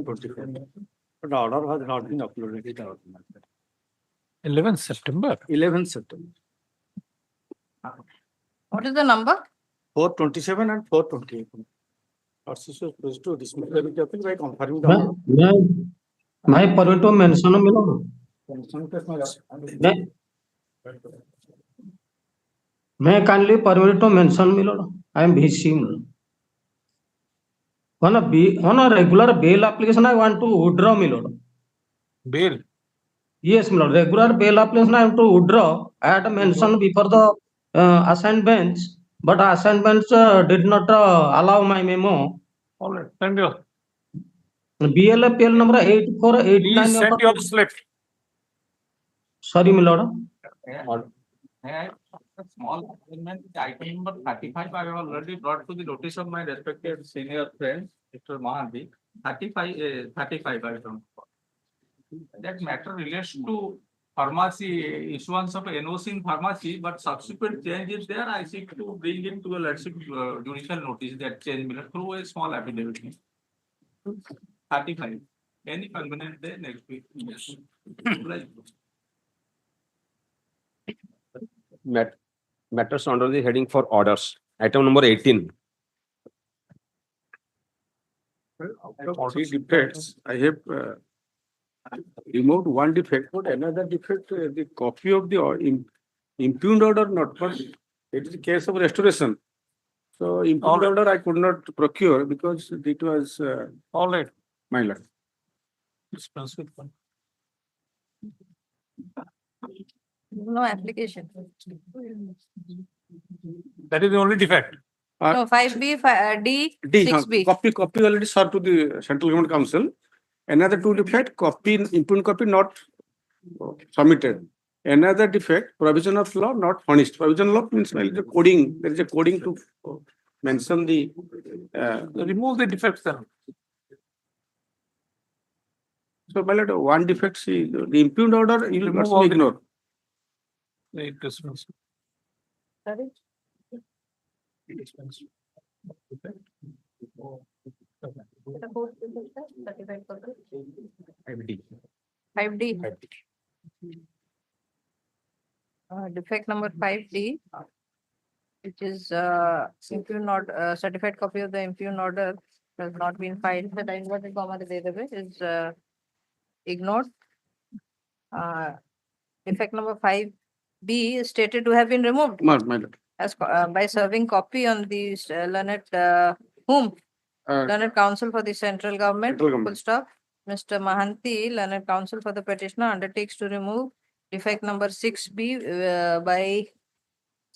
24. But the order has not been uploaded. 11th September. 11th September. What is the number? 427 and 428. Associate supposed to dismiss the appeal by confirming the order. मैं permit में mention मिलो मैं kindly permit में mention मिलो I am VC on a regular bail application I want to withdraw मिलो Bail. yes मिलो regular bail application I want to withdraw I had mentioned before the assigned bench but assigned bench did not allow my memo. All right. Send your. BLFPL number 8489. Please send your slip. Sorry, my lord. A small amendment, item number 35, I have already brought to the notice of my respected senior friend, Mr. Mahanti. 35 item. That matter relates to pharmacy, issuance of NOC in pharmacy, but subsequent change is there. I seek to bring it to a judicial notice that change through a small affidavit. 35. Any convenient day next week. Yes. Matters under the heading for orders. Item number 18. Three defects. I have removed one defect, but another defect, the copy of the impugned order not, but it is a case of restoration. So impugned order I could not procure because it was All right. my lord. Dispense with one. No application. That is the only defect. No, 5B, D, D, 6B. copy already served to the Central Government Council. Another two defect, impugned copy not submitted. Another defect, provision of law not furnished. Provision law means there is a coding. There is a coding to mention the. Remove the defects then. So, my lord, one defect, see, the impugned order you Remove must all the- ignore. Dispense. Sorry? Dispense. Certified copy. 5D. 5D. Defect number 5D, which is impugned order, certified copy of the impugned order has not been filed. That inverted comma the database is ignored. Defect number 5B is stated to have been removed My lord. as by serving copy on the learned learned counsel for the central government. Central government. Full stop. Mr. Mahanti, learned counsel for the petitioner, undertakes to remove defect number 6B by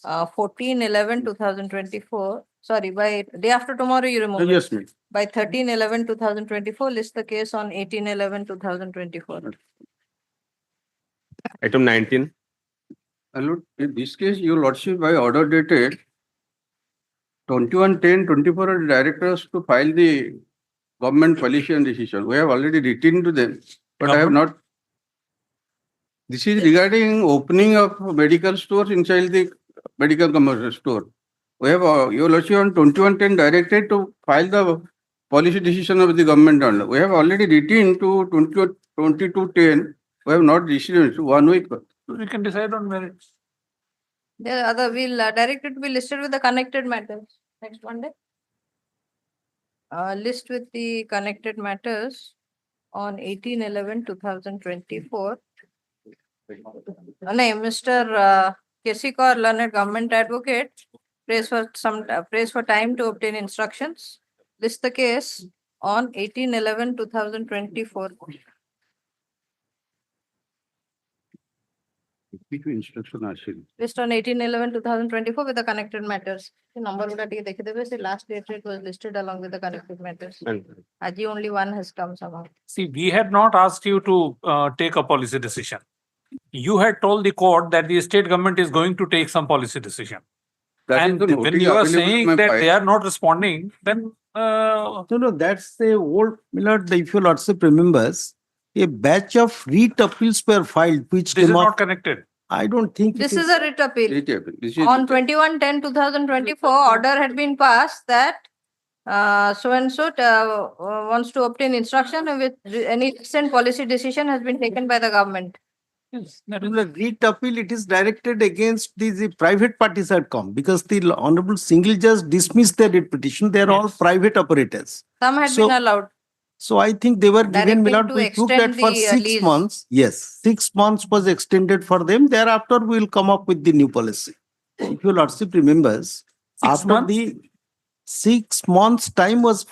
14/11/2024. Sorry, by day after tomorrow you remove it. Yes, ma'am. By 13/11/2024, list the case on 18/11/2024. Item 19. Lord, in this case, your lordship by order dated 21/10/24 are directors to file the government policy and decision. We have already written to them, but I have not. This is regarding opening of medical stores inside the medical commercial store. We have your lordship on 21/10 directed to file the policy decision of the government. We have already written to 22/10. We have not received it. 1 week. We can decide on merits. The other will direct it to be listed with the connected matters next Monday. List with the connected matters on 18/11/2024. No, Mr. Kesikor, learned government advocate, prays for time to obtain instructions. List the case on 18/11/2024. Which instruction are seen? List on 18/11/2024 with the connected matters. The number would have taken the last date it was listed along with the connected matters. Aji only one has come somehow. See, we had not asked you to take a policy decision. You had told the court that the state government is going to take some policy decision. That is And the when notice you are available saying to my that file. they are not responding, then No, that's the old, my lord, if your lordship remembers, a batch of writ appeals were filed, which this is came not up. connected. I don't think This it is a writ appeal. This is On 21/10/2024, order had been passed that so and so wants to obtain instruction with any recent policy decision has been taken by the government. Yes, that is, The writ appeal, it is directed against the private parties had come because the honorable single judge dismissed their writ petition. They are all Yes. private operators. Some had So- been allowed. So I think they were given, Directing Milord, to we took that extend for the, 6 lease. months. Yes, 6 months was extended for them. Thereafter, we will come up with the new policy. If your lordship remembers, 6 after months? the 6 months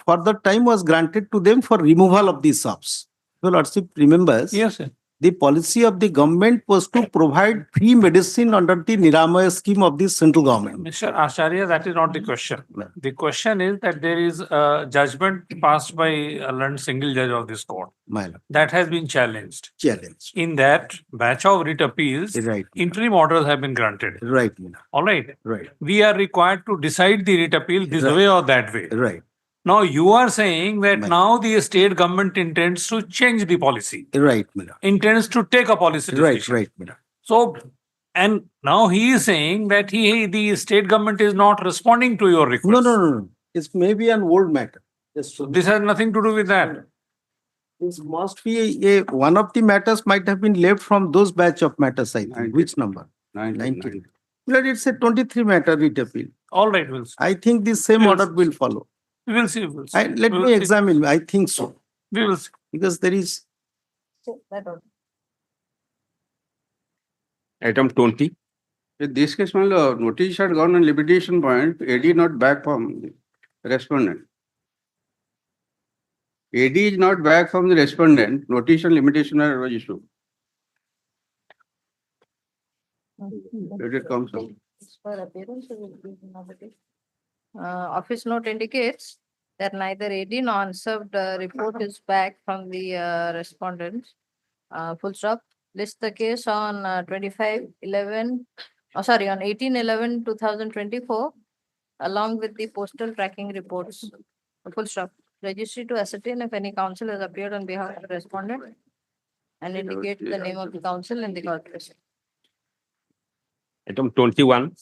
further time was granted to them for removal of these shops. If your lordship remembers. yes, sir. The policy of the government was to provide free medicine under the Niramaya scheme of the central government. Mr. Acharya, that is not the question. The question is that there is a judgment passed by a learned single judge of this court My lord, that has been challenged. challenge. In that batch of writ appeals, Right, interim orders have been granted. right, Milord. All right. Right, We are required to decide the writ appeal this Right. way or that way. right, Now you are saying that Right. now the state government intends to change the policy, right, Milord. intends to take a policy Right, decision. right, Milord. So, and now he is saying that the state government is not responding to your request. No. It's maybe an old matter. Yes, So this has nothing to do with that. This must be one of the matters might have been left from those batch of matters, I think. 19. Which number? 19. 19. Milord, it's a 23 matter writ appeal. All right, we'll see. I think the same Yes. order will follow. We will see. We'll see. Let We will me see. examine. I think so. We will see. Because there is, That order. Item 20. In this case, my lord, notice had gone on limitation point, AD not back from the respondent. AD is not back from the respondent, notice and limitation are issued. Let it come some. For appearance, it will be innovative. Office note indicates that neither AD nor unserved report is back from the respondent. Full stop. List the case on 18/11/2024 along with the postal tracking reports. Full stop. Registry to ascertain if any counsel has appeared on behalf of the respondent and indicate the name of the counsel in the corporation. Item 21.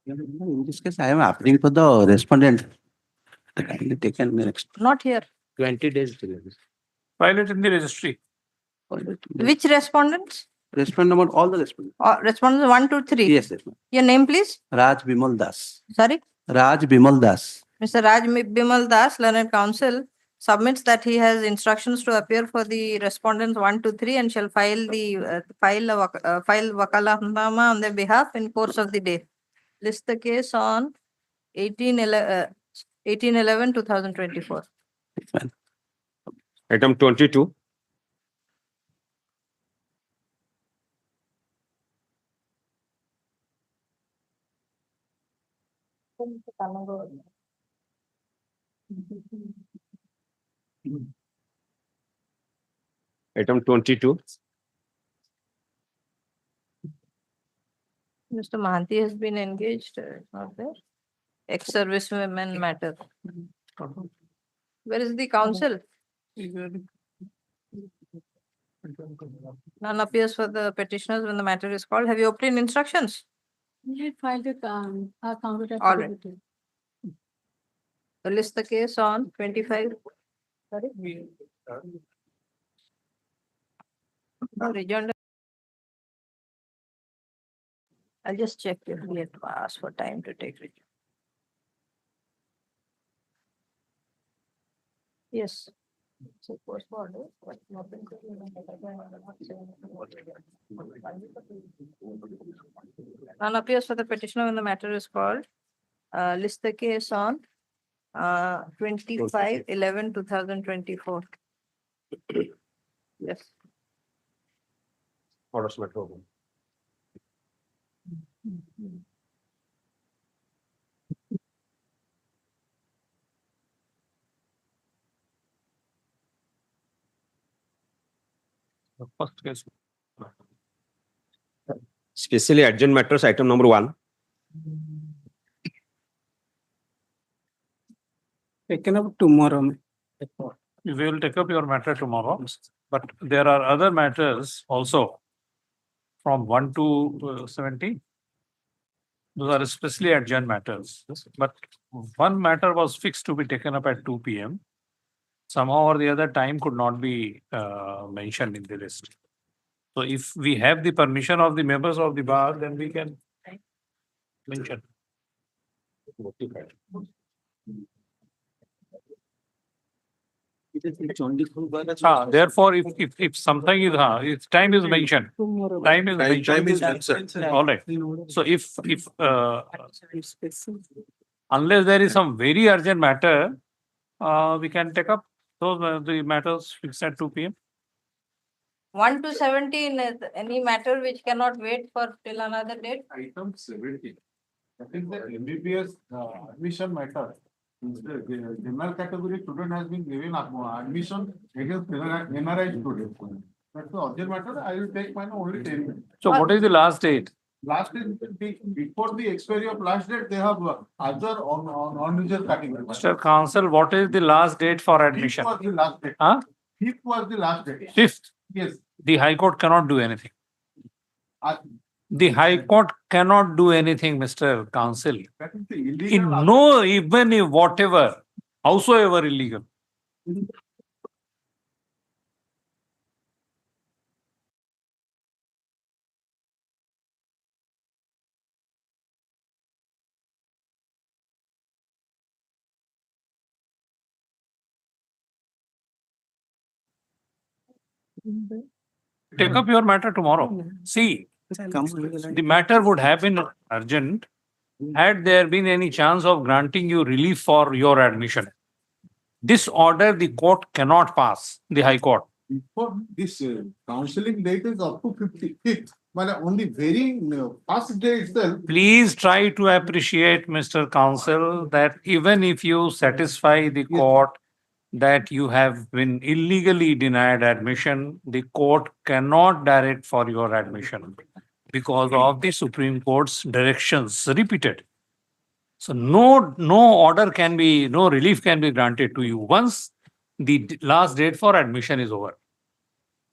In this case, I am appealing for the respondent. The kindly taken next Not here. 20 days delay. File it in the registry. Which respondents? Respond number, all the respondents. Respondents 1, 2, 3. Yes, yes, ma'am. Your name, please? Raj Bimal Das. Sorry? Raj Bimal Das. Mr. Bimal Das, learned counsel, submits that he has instructions to appear for the respondents 1, 2, 3 and shall file wakalatnama on their behalf in course of the day. List the case on 18/11/2024. Fine. Item 22. Item 22. Mr. Mahanti has been engaged, not there. Ex-service women matter. Where is the counsel? None appears for the petitioners when the matter is called. Have you obtained instructions? We had filed a counter All right. affidavit. So list the case on 25. Sorry? No, rejoined. I'll just check if we have to ask for time to take rejoin. Yes. So post order, but nothing to do with none appears for the petitioner when the matter is called. List the case on 25/11/2024. Yes. Orders matter. First case. Specially adjourned matters, item number 1. taken up tomorrow. We will take up your matter tomorrow, but there are other matters also from 1 to 17. Those are especially adjourned matters. But one matter was fixed to be taken up at 2 p.m. Somehow or the other, time could not be mentioned in the list. So if we have the permission of the members of the bar, then we can mention. Therefore, if something is, if time is mentioned, time is mentioned. All right. So if unless there is some very urgent matter, we can take up those the matters fixed at 2 p.m. 1 to 17 is any matter which cannot wait for till another date? Item 17. That is the MBBS admission matter. The general category student has been given admission against NRI student. That's the urgent matter. I will take mine only 10 minutes. So what is the last date? Last is before the expiry of last date, they have other non-reserved category. Mr. Counsel, what is the last date for admission? Fifth was the last date. Huh? Fifth was the last date. 5th. Yes. The High Court cannot do anything. Uh, The High Court cannot do anything, Mr. Counsel. That is the illegal. In no, even if whatever, howsoever illegal. Take up your matter tomorrow. See, the matter would have been urgent had there been any chance of granting you relief for your admission. This order the court cannot pass, the High Court. Before this counseling date is up to 55th. But only very first day itself. Please try to appreciate, Mr. Counsel, that even if you satisfy the court that you have been illegally denied admission, the court cannot direct for your admission because of the Supreme Court's directions repeated. So no order can be, no relief can be granted to you once the last date for admission is over.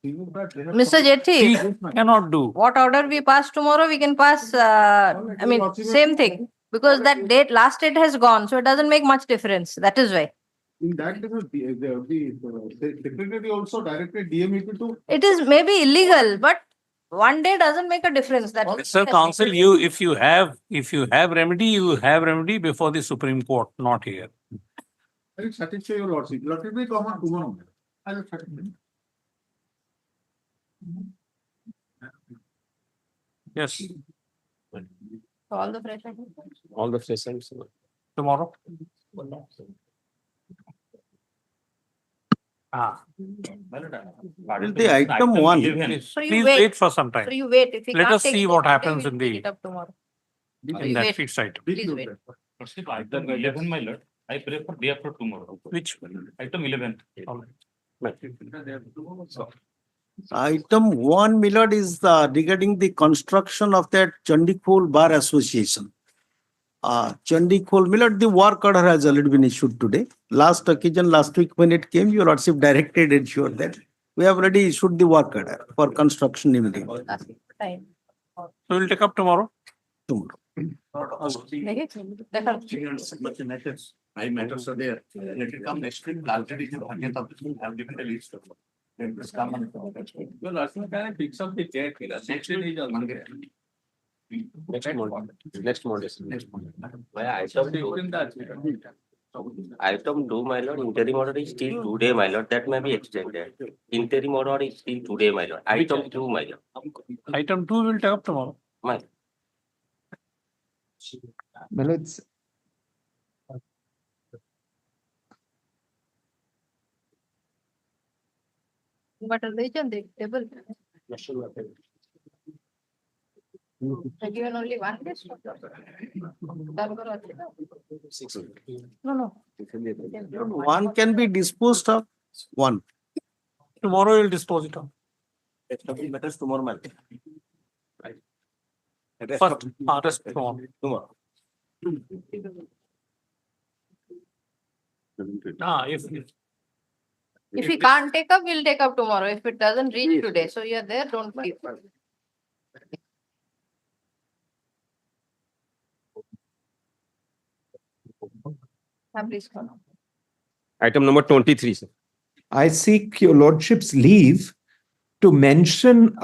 Mr. Jetty, He cannot do. what order we pass tomorrow, we can pass, I mean, same thing. Because that date, last date has gone, so it doesn't make much difference. That is why. In that case, the secretary also directed DMEP to. It is maybe illegal, but one day doesn't make a difference. That is- Mr. Counsel, if you have remedy, you have remedy before the Supreme Court, not here. I will satisfy your lordship. Lordship will come on tomorrow. I will satisfy. Yes, All the fresh items. All the sessions. tomorrow. The item one, Please So you please wait. wait for some So time you wait. If we Let can't us take see it what today, happens we'll in take the- it up tomorrow. in that wait. fixed item. Please wait. Item 11, my lord. I pray for day after tomorrow. Which? Item 11. item one, my lord, is regarding the construction of that Chandikhol Bar Association. Chandikhol, my lord, the work order has already been issued today. Last occasion, last week when it came, your lordship directed and sure that we have already issued the work order for construction immediately Time. So we'll take up tomorrow. tomorrow. देखिए, देखा। I matters are there. Let it come next week. Already have given the list. Let this come on. Well, last week can I fix up the date? Next week is Monday. Next Monday. Next Monday. Next Monday. Item 2, my lord, interim order is still today, my lord, that may be extended. Interim order is still today, my lord. Item 2, my lord. Item 2 will take up tomorrow. My, But they can the table. I given only one day. Done करो अच्छे से। No. One can be disposed of, one. Tomorrow we'll dispose it of. Matters tomorrow, man. First, rest tomorrow. If we can't take up, we'll take up tomorrow. If it doesn't reach today, so you're there, don't keep. Please call. Item number 23, sir. I seek your lordship's leave to mention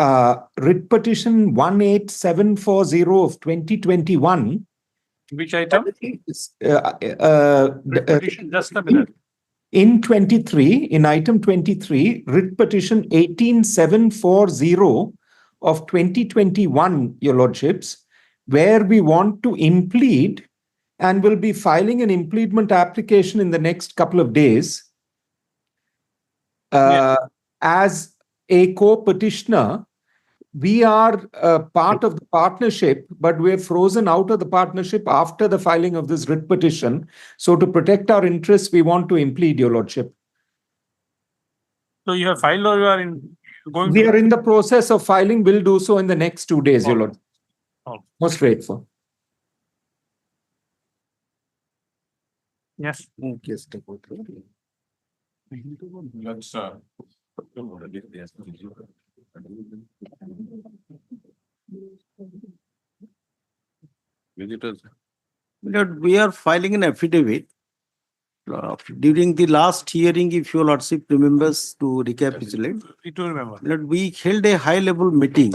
writ petition 18740 of 2021. Which item? The, Petition, just a minute. in 23, in item 23, writ petition 18740 of 2021, your lordships, where we want to implead and will be filing an impleadment application in the next couple of days. As a co-petitioner, we are part of the partnership, but we're frozen out of the partnership after the filing of this writ petition. So to protect our interests, we want to implead, your lordship. So you have filed or you are going We to? are in the process of filing. We'll do so in the next 2 days, your lord. Most grateful. Yes. Yes, Let's, Visitors. Lord, we are filing an affidavit. During the last hearing, if your lordship remembers to recapitulate, We do remember. Lord, we held a high-level meeting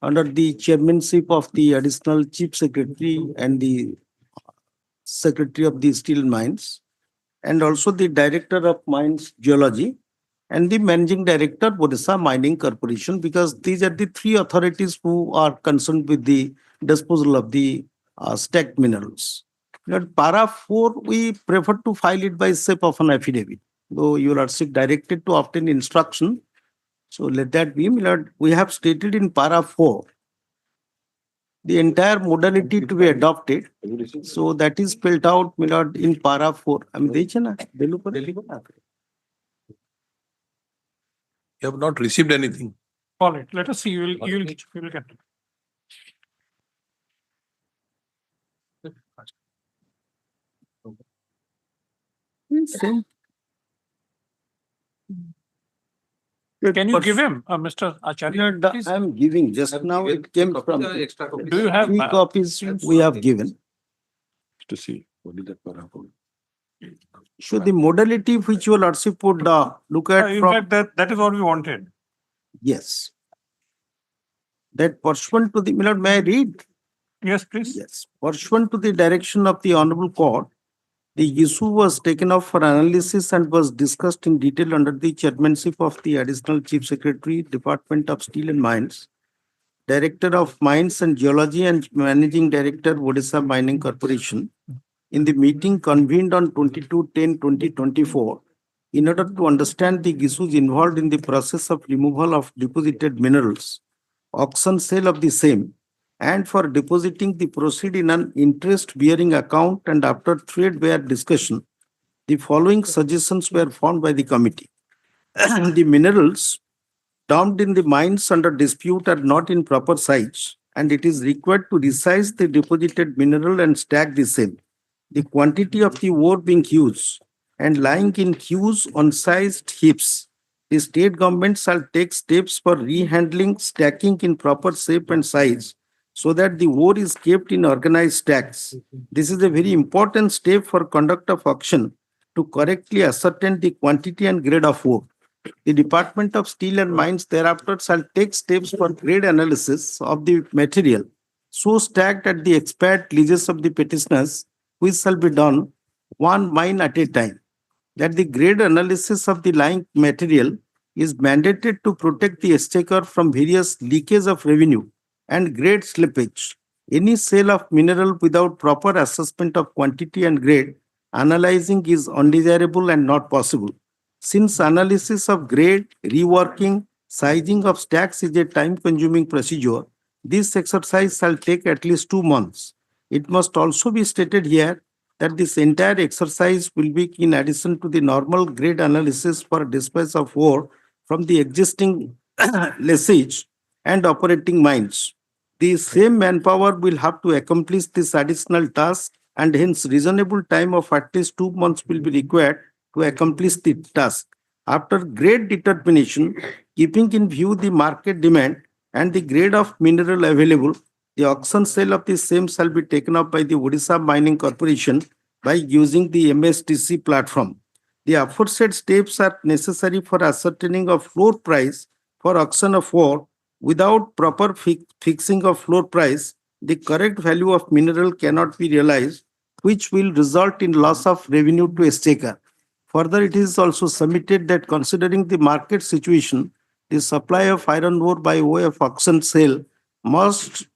under the chairmanship of the additional chief secretary and the secretary of the steel and mines, and also the director of mines geology and the managing director Odisha Mining Corporation, because these are the three authorities who are concerned with the disposal of the stacked minerals. Lord, para 4, we prefer to file it by shape of an affidavit, though you are directed to obtain instruction. So let that be. Lord, we have stated in para 4 the entire modality to be adopted. So that is spelled out, my lord, in para 4. You have not received anything. Call it. Let us see. You will get it. Can you give him, Mr. Acharya? Please. I am giving just now. It came from extra copy. Do you have? 3 copies we have given. To see what is that para 4. So the modality which your lordship would look at In from, fact, that is what we wanted. yes. That pursuant to the, my lord, may I read? Yes, please. Yes. Pursuant to the direction of the Honorable Court, the issue was taken up for analysis and was discussed in detail under the chairmanship of the Additional Chief Secretary, Department of Steel and Mines, Director of Mines and Geology and Managing Director, Odisha Mining Corporation, in the meeting convened on 22/10/2024, in order to understand the issues involved in the process of removal of deposited minerals, auction sale of the same, and for depositing the proceed in an interest-bearing account, and after threadbare discussion, the following suggestions were found by the committee. The minerals dumped in the mines under dispute are not in proper size, and it is required to resize the deposited mineral and stack the same. The quantity of the ore being huge and lying in huge unsized heaps, the state government shall take steps for rehandling, stacking in proper shape and size, so that the ore is kept in organized stacks. This is a very important step for conduct of auction to correctly ascertain the quantity and grade of ore. The Department of Steel and Mines thereafter shall take steps for grade analysis of the material so stacked at the expired leases of the petitioners, which shall be done one mine at a time. That the grade analysis of the lying material is mandated to protect the exchequer from various leakage of revenue and grade slippage. Any sale of mineral without proper assessment of quantity and grade analyzing is undesirable and not possible. Since analysis of grade, reworking, sizing of stacks is a time-consuming procedure, this exercise shall take at least 2 months. It must also be stated here that this entire exercise will be in addition to the normal grade analysis for dispatch of ore from the existing lessage and operating mines. The same manpower will have to accomplish this additional task, and hence reasonable time of at least 2 months will be required to accomplish the task. After grade determination, keeping in view the market demand and the grade of mineral available, the auction sale of the same shall be taken up by the Odisha Mining Corporation by using the MSTC platform. The aforesaid steps are necessary for ascertaining of floor price for auction of ore. Without proper fixing of floor price, the correct value of mineral cannot be realized, which will result in loss of revenue to exchequer. Further, it is also submitted that considering the market situation, the supply of iron ore by way of auction sale must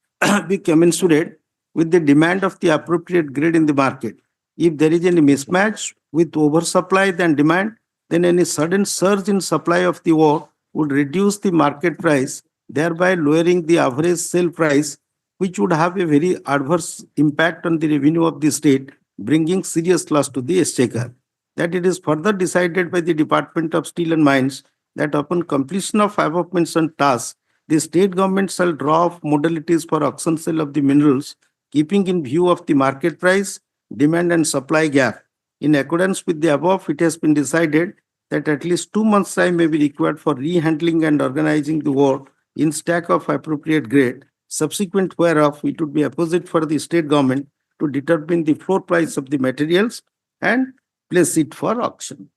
be commensurate with the demand of the appropriate grade in the market. If there is any mismatch with oversupply than demand, then any sudden surge in supply of the ore would reduce the market price, thereby lowering the average sale price, which would have a very adverse impact on the revenue of the state, bringing serious loss to the exchequer. That it is further decided by the Department of Steel and Mines that upon completion of above mentioned tasks, the state government shall draw up modalities for auction sale of the minerals, keeping in view of the market price, demand and supply gap. In accordance with the above, it has been decided that at least 2 months' time may be required for rehandling and organizing the ore in stack of appropriate grade, subsequent whereof it would be apposite for the state government to determine the floor price of the materials and place it for auction.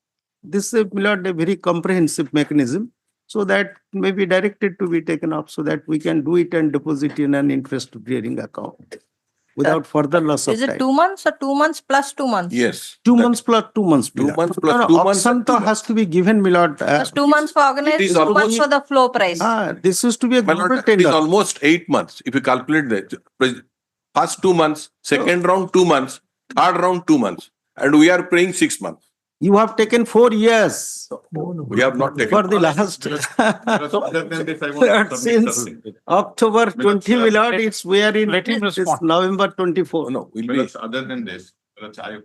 This is a very comprehensive mechanism, so that may be directed to be taken up so that we can do it and deposit in an interest-bearing account without further loss of Is it time. 2 months or 2 months plus 2 months? Yes. 2 months plus 2 months. 2 months plus No, 2 months. auction to has to be given, Milord. Plus 2 months for It is organized, 2 months almost- for the floor price. This is to be a My lord, global it is tender. almost 8 months. If you calculate the first 2 months, second round 2 months, third round 2 months, and we are paying 6 months. You have taken 4 years We have not taken. for the last. Other than this, I want to submit Since something. October 20, Milord, it's we are in let him this respond. November 24. No, we'll be. Because other than this, because I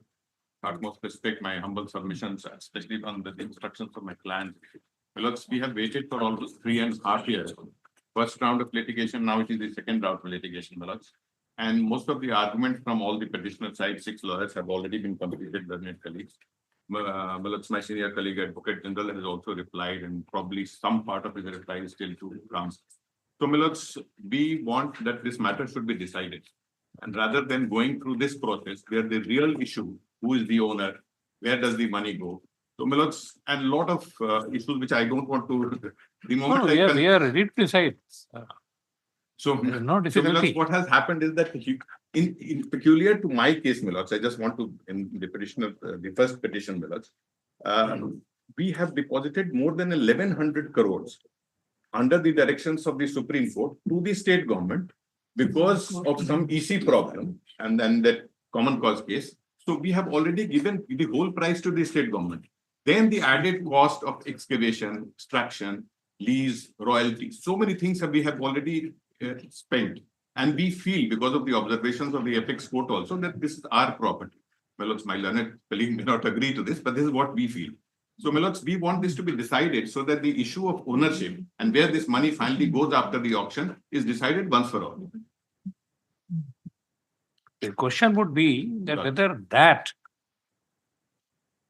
utmost respect my humble submissions, especially on the instructions of my client. Because we have waited for almost 3.5 years. First round of litigation, now it is the second round of litigation, Milord. And most of the arguments from all the petitioner side, 6 lawyers have already been completed by my colleagues. My senior colleague Advocate General has also replied, and probably some part of his reply is still to come. So, Milords, we want that this matter should be decided. And rather than going through this process, where the real issue, who is the owner, where does the money go? So, Milords, and a lot of issues which I don't want to. The moment No, I we are ready to decide. So, There is no so difficulty. Milords, what has happened is that in peculiar to my case, Milords, I just want to, in the petitioner, the first petition, Milords, we have deposited more than 1,100 crores under the directions of the Supreme Court to the state government because of some EC problem and then that common cause case. So we have already given the whole price to the state government. Then the added cost of excavation, extraction, lease, royalties, so many things we have already spent. And we feel, because of the observations of the apex court also, that this is our property. Milords, my learned colleague may not agree to this, but this is what we feel. So, Milords, we want this to be decided so that the issue of ownership and where this money finally goes after the auction is decided once for all. The question would be that whether that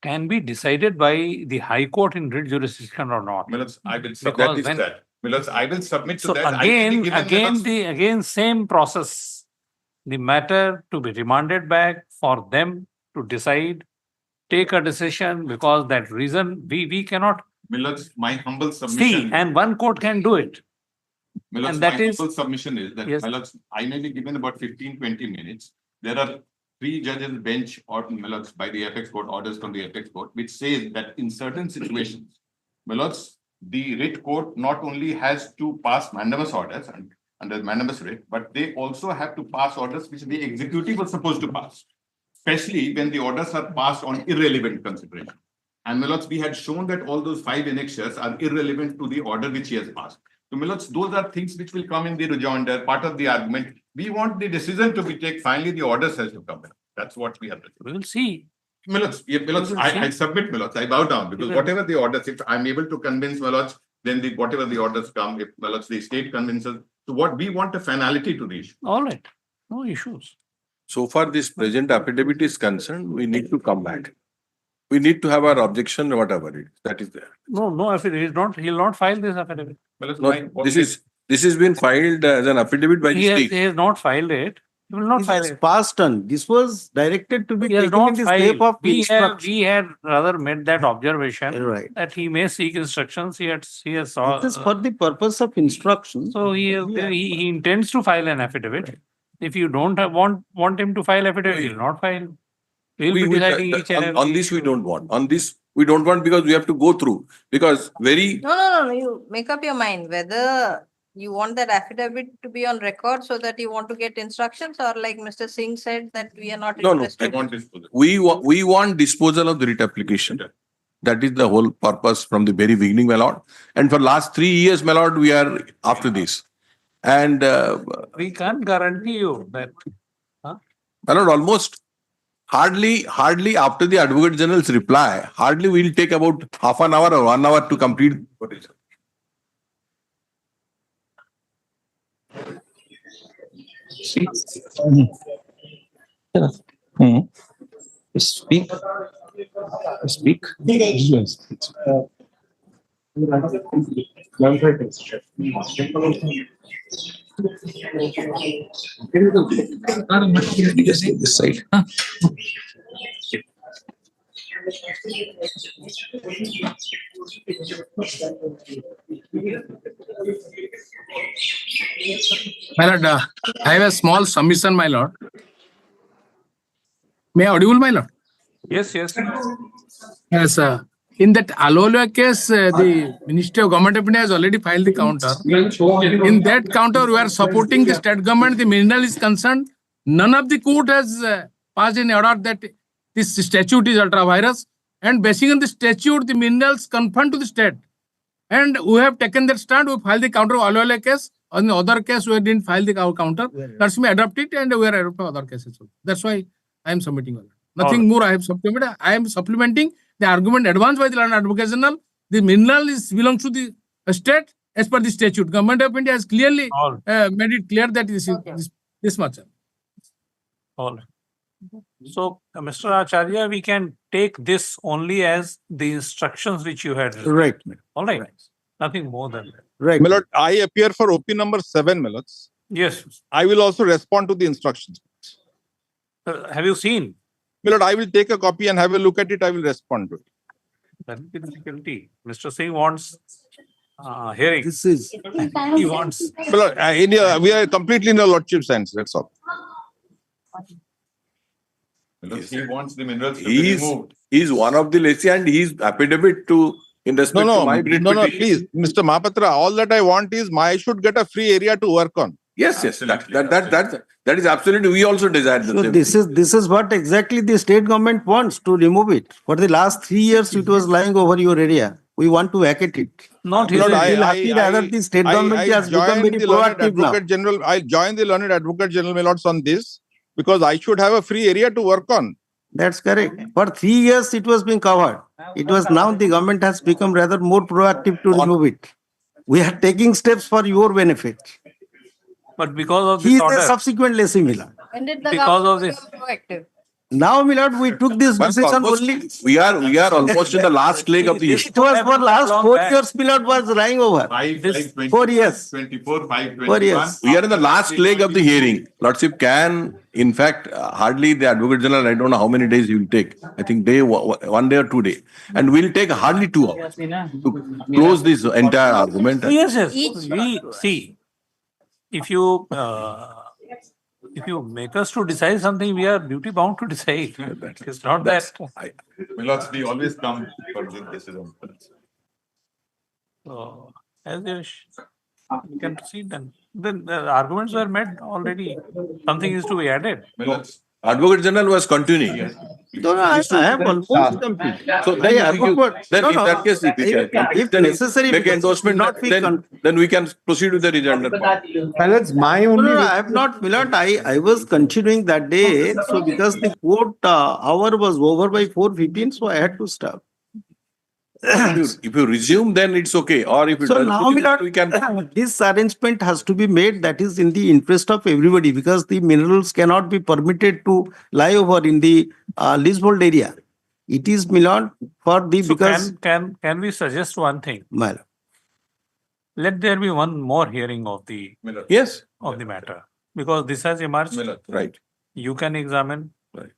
can be decided by the High Court in writ jurisdiction or not. Milords, I will Because submit when- that. Milords, I will submit to So that. again, same process. The matter to be remanded back for them to decide, take a decision, because that reason we cannot Milords, my humble see, submission. and one court can do it. Milords, and that my is- humble submission is that, Yes. Milords, I may be given about 15-20 minutes. There are 3 judges bench or Milords by the apex court, orders from the apex court, which says that in certain situations, Milords, the writ court not only has to pass mandamus orders and under mandamus writ, but they also have to pass orders which the executive was supposed to pass, especially when the orders are passed on irrelevant consideration. And Milords, we had shown that all those 5 annexures are irrelevant to the order which he has passed. So, Milords, those are things which will come in the rejoinder, part of the argument. We want the decision to be taken. Finally, the orders has to come in. That's what we have to do. We will see. Milords, yeah, Milords, will I see. submit, Milords, I bow down because will. whatever the orders, if I'm able to convince Milords, then whatever the orders come, if Milords, the state convinces, so what we want a finality to the issue. All right, no issues. So far this present affidavit is concerned, we need to come back. We need to have our objection, whatever it is, that is there. No affidavit. He'll not file this affidavit. Milords, No, this has been filed as an affidavit by the He state. has not filed it. He will not This file was it. passed on. This was directed to be He has taken in not the step filed. of instruction. We had rather made that observation Right. that he may seek instructions. He has This is for the purpose of instruction. so he intends to file an affidavit. If you don't want him to file affidavit, he will not file. We'll be deciding each and every On this, we issue. don't want. On this, we don't want because we have to go through. Because very, No, you make up your mind whether you want that affidavit to be on record so that you want to get instructions, or like Mr. Singh said, that we are not no, interested. we want disposal of the writ application. That is the whole purpose from the very beginning, my lord. And for last 3 years, my lord, we are after this. And We can't guarantee you that. my lord, almost hardly after the Advocate General's reply, hardly we'll take about half an hour or 1 hour to complete. Speak. Speak. This side. My lord, I have a small submission, my lord. May I audible, my lord? Yes. Yes, in that Alola case, the Ministry of Government of India has already filed the counter. In that counter, we are supporting the state government. The mineral is concerned. None of the court has passed an order that this statute is ultra virus. And basing on the statute, the minerals confined to the state. And we have taken that stand. We filed the counter of Alola case. On the other case, we didn't file the counter. That's me adopt it, and we are adopting other cases. That's why I am submitting. Nothing more I have supplemented. I am supplementing the argument advanced by the Land Advocate General. The mineral belongs to the state as per the statute. Government of India has clearly made it clear that this much. All right. So, Mr. Acharya, we can take this only as the instructions which you had. Right. All right. Nothing more than that. Right. My lord, I appear for OP number 7, my lords. Yes. I will also respond to the instructions. Have you seen? My lord, I will take a copy and have a look at it. I will respond to it. That is the difficulty. Mr. Singh wants hearing. This is. He wants. My lord, we are completely in the lordship's hands. That's all. He wants the minerals to be removed. He's one of the lessee and he's affidavit to in respect to my writ No, petition. please, Mr. Mahapatra, all that I want is I should get a free area to work on. Yes. That is absolutely. We also desire the So same. this is what exactly the state government wants, to remove it. For the last 3 years, it was lying over your area. We want to vacate it. Not his. The state government has become very proactive now. I joined the Learned Advocate General, my lords, on this because I should have a free area to work on. That's correct. For 3 years, it was being covered. It was now the government has become rather more proactive to remove it. We are taking steps for your benefit. But because of He this is order, a subsequent lessee, Mila. When did the because of government this. become proactive? Now, Milord, we took this decision only. We are almost in the last leg of the year. It was for last 4 years, Milord, was lying over. 4 years. 24, 5, 4 years. We are in the last leg of the hearing. Lordship can, in fact, hardly the Advocate General, I don't know how many days he will take. I think 1 day or 2 days. And we'll take hardly 2 hours to close this entire argument. Yes. We see, if you make us to decide something, we are duty bound to decide. It's not that. Milords, we always come for this decision. So, as you wish, we can proceed then. Then the arguments were made already. Something is to be added. Milords, Advocate General was continuing. No, I have almost completed. So then, in that case, if necessary, make endorsement, then we can proceed with the rejoinder. That's my only. No, I have not, Milord. I was continuing that day. So because the court hour was over by 4:15, so I had to stop. If you resume, then it's okay. Or if it So doesn't, now, Milord, we can. this arrangement has to be made that is in the interest of everybody, because the minerals cannot be permitted to lie over in the leasehold area. It is, Milord, for the, So because. can we suggest one thing? My lord. Let there be one more hearing of the Yes. of the matter. because this has emerged. Right. You can examine. Right.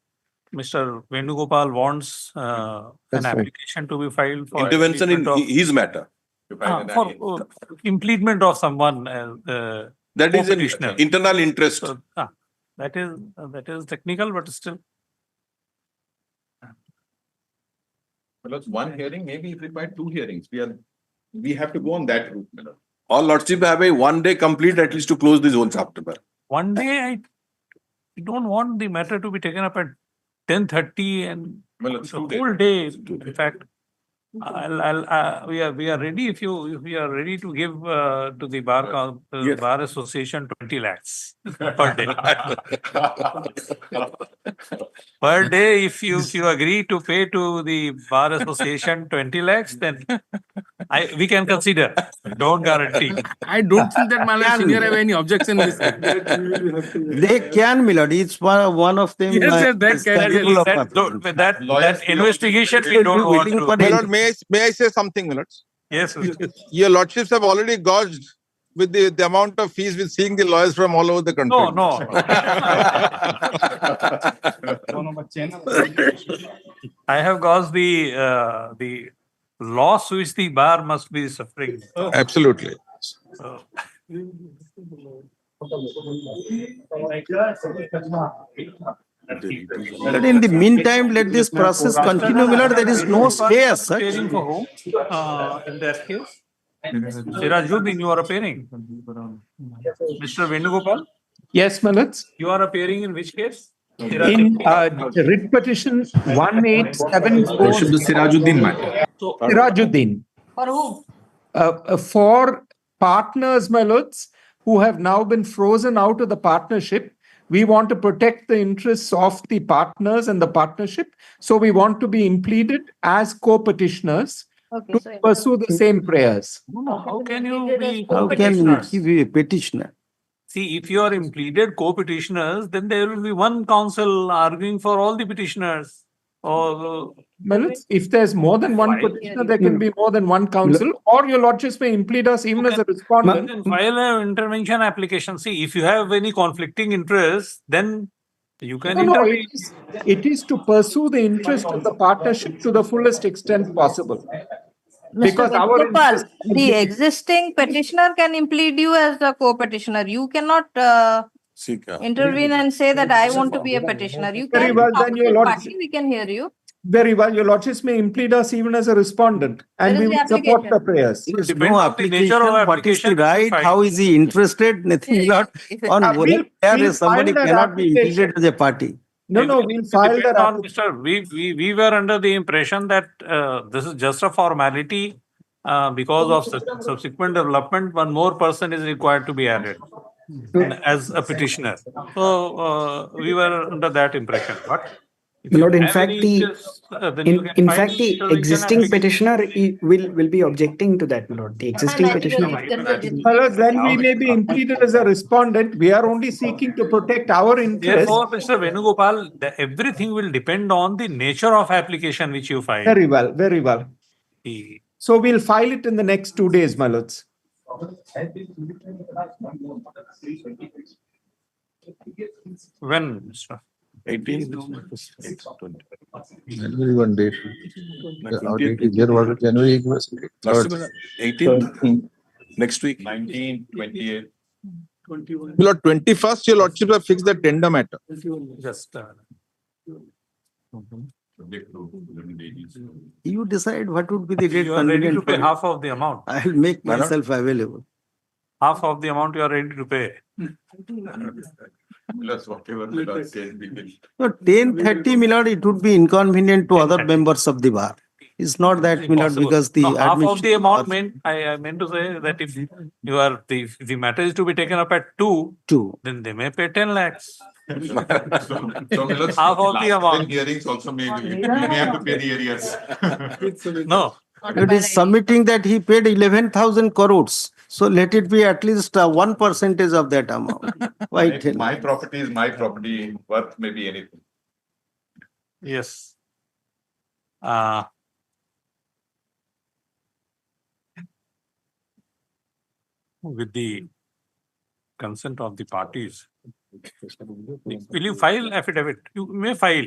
Mr. Venugopal wants an That's right. application to be filed for Intervention in impleement his matter. for impleasement of someone That is an co-petitioner. internal interest. So, that is technical, but still. Well, it's one hearing, maybe it required two hearings. We have to go on that route. All lordship have a 1 day complete at least to close this whole chapter. One day, I don't want the matter to be taken up at 10:30 and Well, it's the 2 days. whole day. In fact, we are ready if we are ready to give to the bar association 20 lakhs per day. Per day, if you agree to pay to the bar association 20 lakhs, then we can consider. Don't guarantee. I don't think that my senior have any objection in this. They can, my lord. Each one of them. Yes, sir, that is can- capable of That investigation we don't want to. My lord, may I say something, my lords? Yes, sir. Your lordships have already gauged with the amount of fees with seeing the lawyers from all over the country. No. I have gauged the loss which the bar must be suffering. Absolutely. But in the meantime, let this process continue, my lord. There is no stay as such. Appearing for whom? In that case? Sirajuddin, you are appearing. Mr. Venugopal, Yes, my lords. you are appearing in which case? In writ petition 1874. Sirajuddin matter. Sirajuddin. For whom? For partners, my lords, who have now been frozen out of the partnership. We want to protect the interests of the partners and the partnership. So we want to be impleaded as co-petitioners Okay, to so pursue the same prayers. No, how can you be How can co-petitioners? he be a petitioner? See, if you are impleaded co-petitioners, then there will be one counsel arguing for all the petitioners. Or Well, if there's more than one petitioner, there can be more than one counsel, or your lordships may implead us even as a you respondent. can file an intervention application. See, if you have any conflicting interests, then you can No, intervene. it is to pursue the interest of the partnership to the fullest extent possible. Mr. Because our Venugopal, interest- the existing petitioner can implead you as the co-petitioner. You cannot intervene and say that I want to be a petitioner. You Very can well, talk then to your the lordship- party, we can hear you. Very well, your lordships may implead us even as a respondent, and Where we is will the support the application? prayers. There is Depends no on the nature application. of What is the application which you right? file. How is he interested? Nothing, lord. On we'll where somebody file that cannot be application. impleaded as a party. No, we'll file that Depends on, application. Mr. We were under the impression that this is just a formality. Because of subsequent development, one more person is required to be added as a petitioner. So we were under that impression. But if My lord, you in have fact, any the interest, then you can in file fact, the intervention existing application. petitioner will be objecting to that, my lord. The existing petitioner. Well, then we may be impleaded as a respondent. We are only seeking to protect our interests. Therefore, Mr. Venugopal, everything will depend on the nature of application which you file. Very well, very well. So we'll file it in the next 2 days, my lords. When, Mr. 18th. January 1 day. Our date is here, was it January? 18th. Next week. 19, 28. Lord, 21st, your lordship have fixed the tender matter. Just You decide what would be the date you are ready to convenient pay for half of the amount. you. I'll make myself available. Half of the amount you are ready to pay. Plus whatever the Lord says, we will. So 10:30, my lord, it would be inconvenient to other members of the bar. It's not that, my lord, Possible. because the No, half of the admission- amount meant, I meant to say that if you are, the matter is to be taken up at 2, then they may pay 10 lakhs. Half of the amount. Hearings also may have to pay the arrears. No. It is submitting that he paid 11,000 crores. So let it be at least 1% of that amount. Why 10? My property is my property, worth maybe anything. Yes. With the consent of the parties, will you file affidavit? You may file.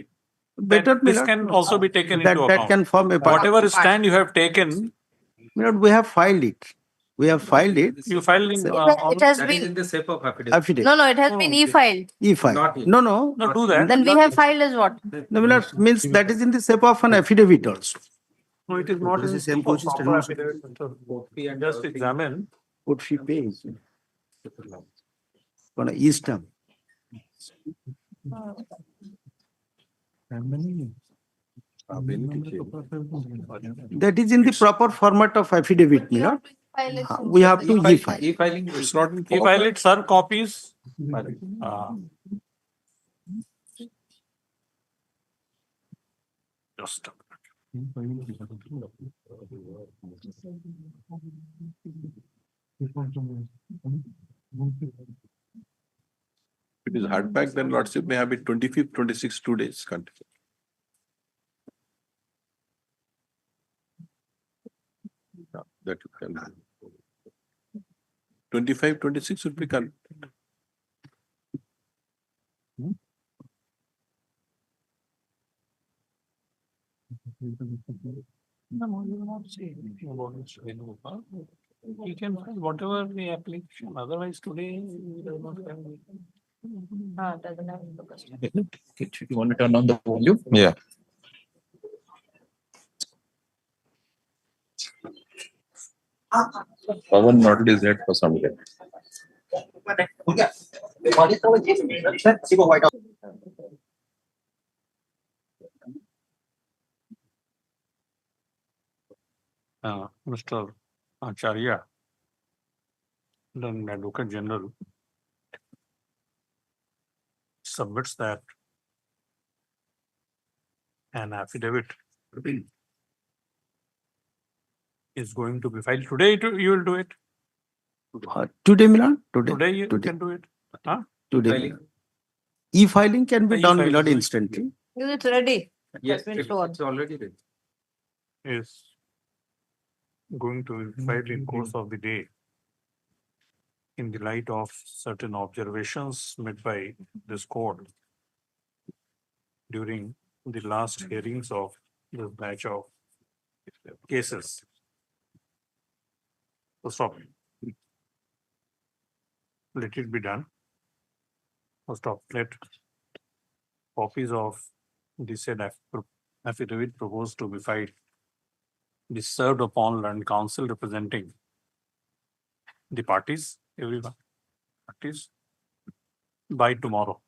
Better, This Milord. can also be taken That into that account. can form a part. Whatever stand you have taken, Milord, we have filed it. We have filed it. you filed in. It has That is in been, the shape of affidavit. Affidavit. no, it has been e-filed. E-file. Not yet. No. No, do that. Then we have filed as what? No, Milord, means that is in the shape of an affidavit also. No, it is not in the same scope of process, proper affidavit. Just examine. What fee pays? On a e-stamp. That is in the proper format of affidavit, Milord. We have to e-file. E-filing. It's not in. You file it, sir, copies. Just a If it is hardback, then Lordship may have it 25th, 26th, 2 days. Continue. Yeah, that you can. 25, 26 would be con. No, you will not say anything about it today, no, huh? You can file whatever the application, otherwise today. We do not have any- Doesn't have the question. You want to turn on the volume? Yeah. Pawan not is there for some time. Mr. Acharya, then Advocate General submits that an affidavit is going to be filed today. You will do it. Today, Milord? Today you Today. can do it. Huh? Today. Milord. E-filing can be done, E-filing. Milord, instantly. It's ready. Yes, Has been stored. it's already ready. Is going to be filed in course of the day in the light of certain observations made by this court during the last hearings of this batch of cases. So stop. Let it be done. So stop. Let copies of the said affidavit proposed to be filed be served upon learned counsel representing the parties, everyone, parties, by tomorrow.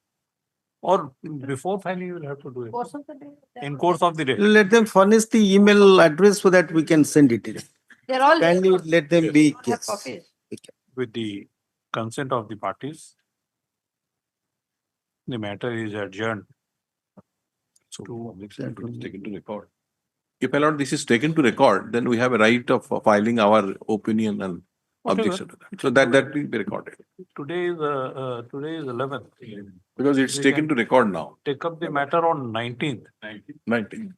Or before filing, you will have to do it. Course of the day. In course of the day. Let them furnish the email address so that we can send it in. They're all. Kindly let them be, Have yes. copies. With the consent of the parties, the matter is adjourned. So it's taken to record. If allowed, this is taken to record, then we have a right of filing our opinion and Whatever. objection to that. So that will be recorded. Today is 11th. Because it's We taken can to record now. Take up the matter on 19th. 19th.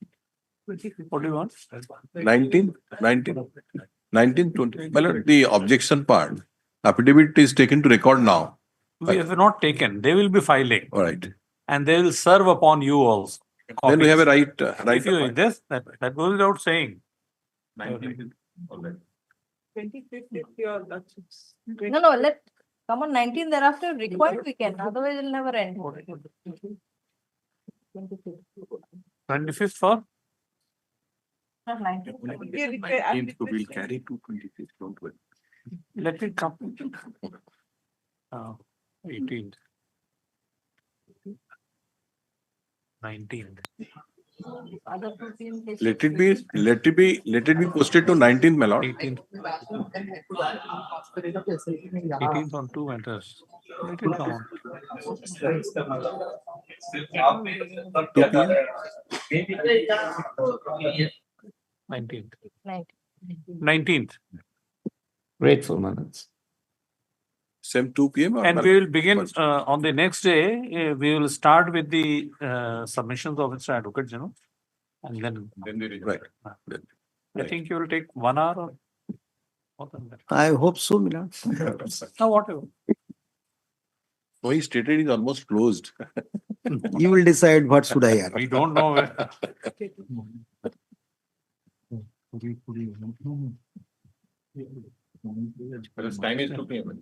What do you want? 19th, 20. Well, the objection part, affidavit is taken to record now. We have not taken. They will be filing. All right. And they will serve upon you also. Then we have a right, If you this, that goes without saying. 19th. All right. 25th, No, let, come on 19 thereafter, required we can, otherwise it'll never end. 25th for? Not 19. 19th, so we'll carry to 26th, don't worry. Let it come. 18th. 19th. Other 2 PM cases. Let it be posted to 19th, my lord. 18th. 18th on 2 matters. Let it come on. 2 p.m. 19th. 19. 19th. Grateful minutes. Same 2 p.m. or And we will begin first? on the next day. We will start with the submissions of Mr. Advocate General. And then, Right. I think you will take 1 hour or more than that. I hope so, Milord. No, whatever. No, he stated he's almost closed. You will decide what should I add. We don't know where. Because time is 2 p.m.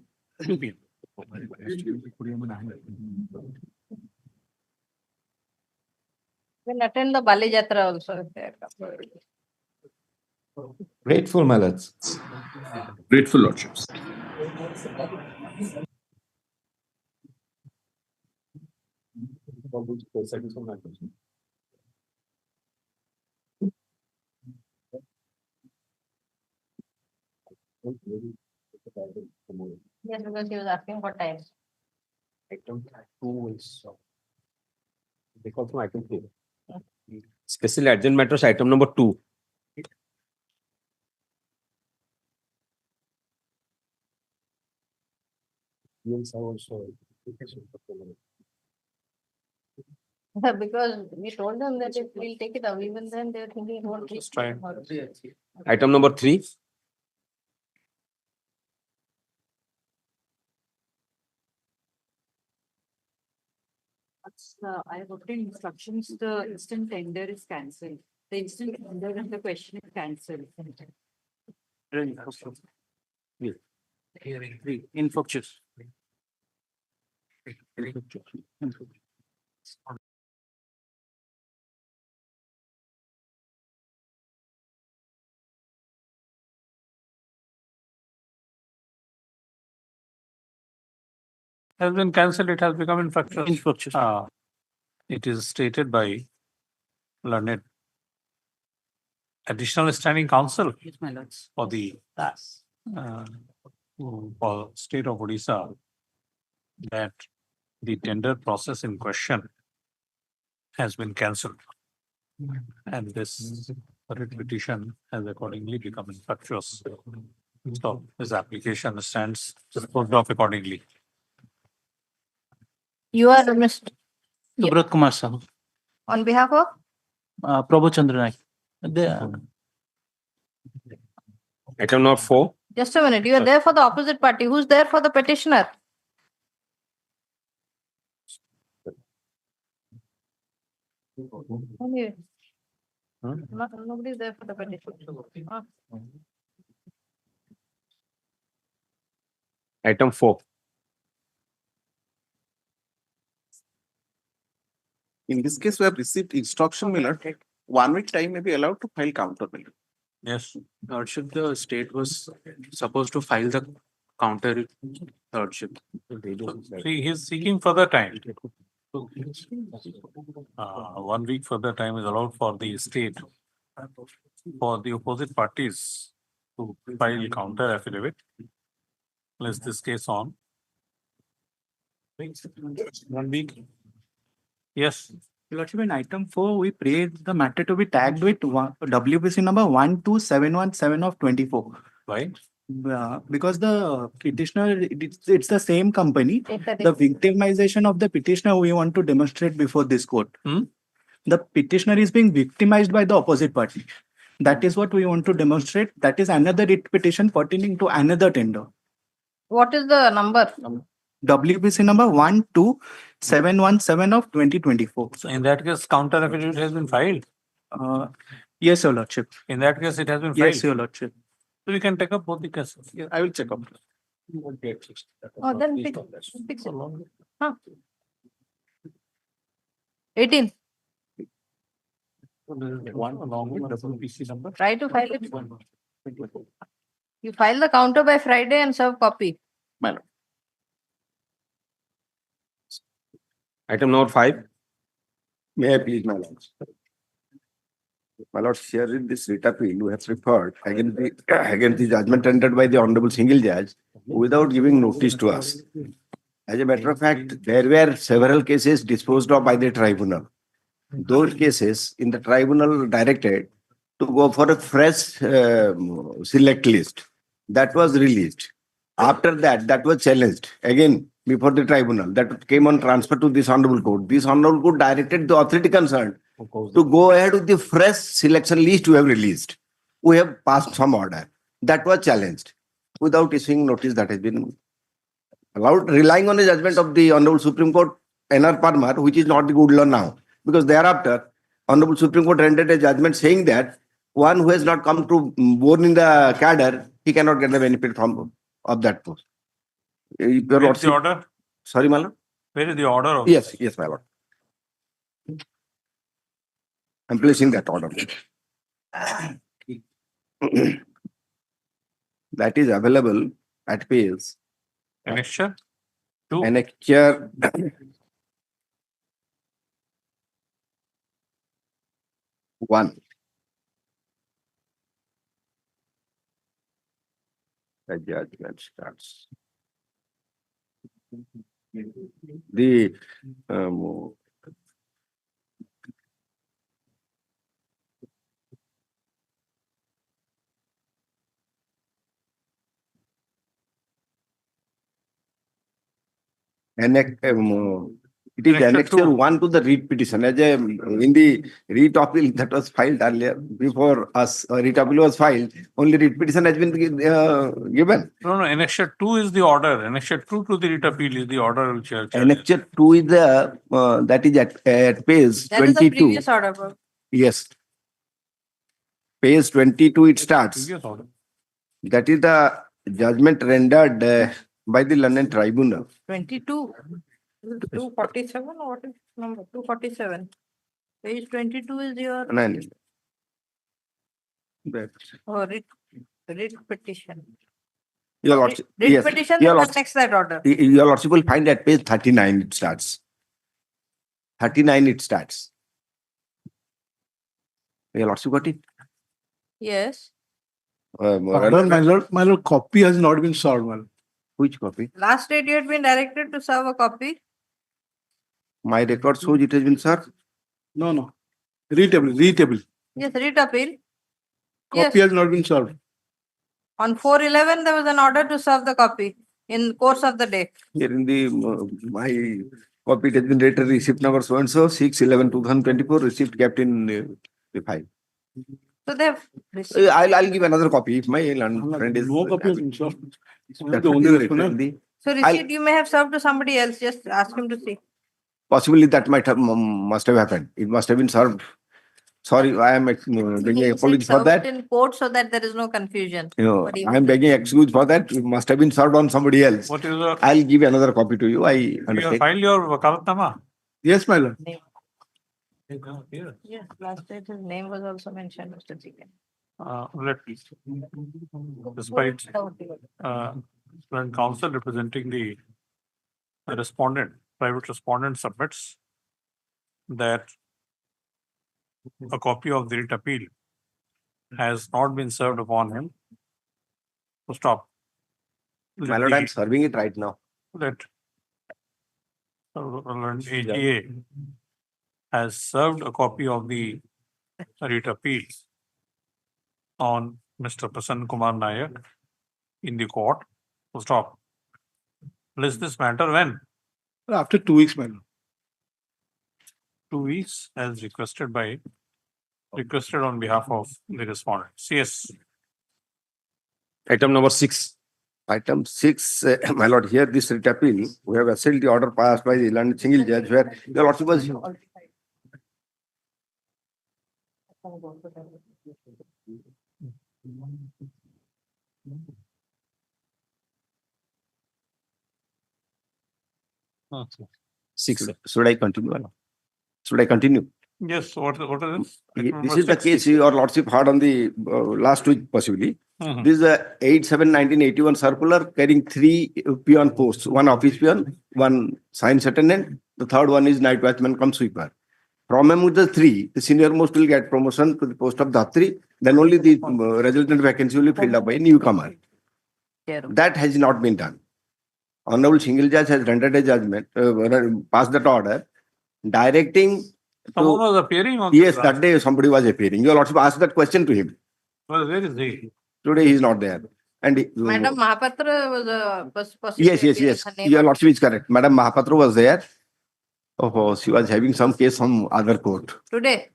We'll attend the Bali Jatra also if they come. Grateful, my lords. Grateful lordships. Yes, because he was asking for time. Item 2 is. Because from item 3. Special urgent matters, item number 2. Because we told them that if we'll take it up, even then they're thinking it won't reach. try. Item number 3. I have obtained instructions, the instant tender is cancelled. The instant tender and the question is cancelled. Hearing 3, infectious. Has been cancelled, it has become infructuous. Infructuous. It is stated by learned additional standing counsel Yes, my lords. for the for state of Odisha that the tender process in question has been cancelled. And this writ petition has accordingly become infructuous. So this application stands disposed of accordingly. You are Mr. Subrat Kumar Sahu, on behalf of? Prabhu Chandra Naik. Item number 4. Just a minute, you are there for the opposite party. Who's there for the petitioner? Only- Nobody is there for the petitioner. Huh? Item 4. In this case, we have received instruction, my lord, 1 week time may be allowed to file counter, my lord. Yes. Lordship, the state was supposed to file the counter, Lordship. See, he is seeking further time. 1 week further time is allowed for the state, for the opposite parties to file counter affidavit. Place this case on. 1 week. Yes. Lordship, in item 4, we prayed the matter to be tagged with WBC number 12717 of 24. Why? Because the petitioner, it's the same company. Take The victimization of the petitioner we want to demonstrate before this court. The petitioner is being victimized by the opposite party. That is what we want to demonstrate. That is another writ petition pertaining to another tender. What is the number? WBC number 12717 of 2024. So in that case, counter affidavit has been filed. Yes, Your Lordship. In that case, it has been filed. Yes, Your Lordship. So we can take up both the cases. Yeah, I will check up. Oh, then fix it. Huh? 18. One along with WPC number. Try to file it. You file the counter by Friday and serve copy. My lord. Item number 5. May I please, my lords? My lords, here in this writ appeal, we have referred against the judgment rendered by the Honorable Single Judge without giving notice to us. As a matter of fact, there were several cases disposed of by the tribunal. Those cases in the tribunal directed to go for a fresh select list. That was released. After that, that was challenged again before the tribunal. That came on transfer to this honorable court. This honorable court directed the authority concerned to go ahead with the fresh selection list we have released. We have passed some order. That was challenged without issuing notice. That has been allowed relying on the judgment of the Honorable Supreme Court NR Parmar, which is not the good law now. Because thereafter, Honorable Supreme Court rendered a judgment saying that one who has not come to born in the cadre, he cannot get the benefit from of that post. Your Where is the Lordship- order? Sorry, my lord? Where is the order of? Yes, yes, my lord. I'm placing that order. That is available at page. Annexure? Two. Annexure. One. The judgment starts. The it is Annexure annexure two. 1 to the read petition. As a, in the read appeal that was filed earlier, before us, read appeal was filed, only read petition has been given. No, annexure 2 is the order. Annexure 2 to the writ appeal is the order which you have charged. Annexure 2 is the, that is at page That is the 22. previous order, bro. Yes. Page 22 it starts. Previous order. That is the judgment rendered by the London Tribunal. 22. 247 or what is number? 247. Page 22 is your writ petition. Your Lordship, Writ yes. petition Your that Lordship, next that order. Your Lordship will find at page 39 it starts. 39 it starts. Your Lordship got it? Yes. Pardon, my lord, copy has not been served, my lord. Which copy? Last date you had been directed to serve a copy. My record shows it has been served. No. Readable. Yes, writ appeal. Copy has not been served. On 4/11 there was an order to serve the copy in course of the day. Here in the, my copy it has been dated receipt number so and so, 6/11/2024, receipt kept in the file. So they have received. I'll give another copy if my friend is. No copy has been served. That's The what only is written respondent. in the- So receipt you may have served to somebody else. Just ask him to see. Possibly that might have, must have happened. It must have been served. Sorry, I am begging He said apology for served that. in court so that there is no confusion. But he I am begging excuse for that. It must have been served on somebody else. What is your? I'll give another copy to you. I You understand. have filed your wakalatnama? Yes, my lord. Yes, last date his name was also mentioned, Mr. Chicken. Despite when counsel representing the respondent, private respondent submits that a copy of the writ appeal has not been served upon him. So stop. My lord, I'm serving it right now. That AGA has served a copy of the writ appeal on Mr. Prasanna Kumar Nayak in the court. So stop. List this matter when? After 2 weeks, my lord. 2 weeks as requested on behalf of the respondent. CS. Item number 6. Item 6, my lord, here this writ appeal, we have assailed the order passed by the London single judge where the lordship was. Six. Should I continue? My lord? Should I continue? Yes, what is this? This is the case your lordship heard on the last week possibly. This is a 8/7/1981 circular carrying 3 peon posts, 1 office peon, 1 science attendant, the third one is night watchman cum sweeper. From among the 3, the senior most will get promotion to the post of Dhatri, then only the resultant vacancy will be filled up by a newcomer. That has not been done. Honorable single judge has rendered a judgment, passed that order, directing. Someone was appearing on Yes, the that day somebody was appearing. Your lordship asked that question to him. Well, where is he? Today he is not there. And Madam Mahapatra was possibly. yes. Your lordship is correct. Madam Mahapatra was there. Oh, she was having some case from other court. Today.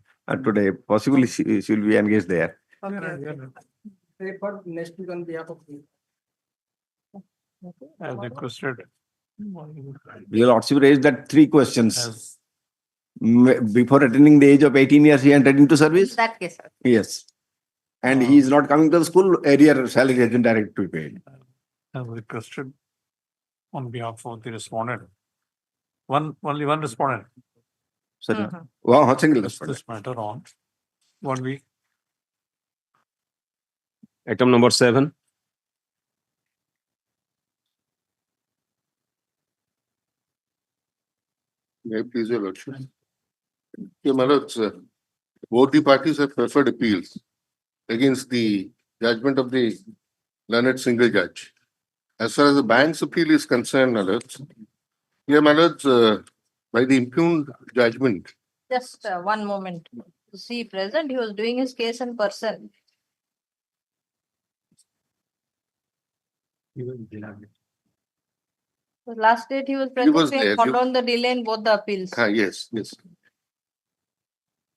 Today, possibly she will be engaged there. Okay. As requested Your Lordship raised that three questions. As Before attaining the age of 18 years, he entered into service? In that case, sir. Yes. And he is not coming to the school, arrear salary has been directly to be paid. I have requested on behalf of the respondent. Only one respondent. Sorry. One single Puts respondent. this matter on 1 week. Item number 7. May I please, your lordship? Yeah, my lords, both the parties have preferred appeals against the judgment of the learned single judge. As far as the bank's appeal is concerned, my lords, yeah, my lords, by the impugned judgment, Just one moment. See, present, he was doing his case in person. The last date he was present, was we have there. found on the delay in both the appeals. yes, yes.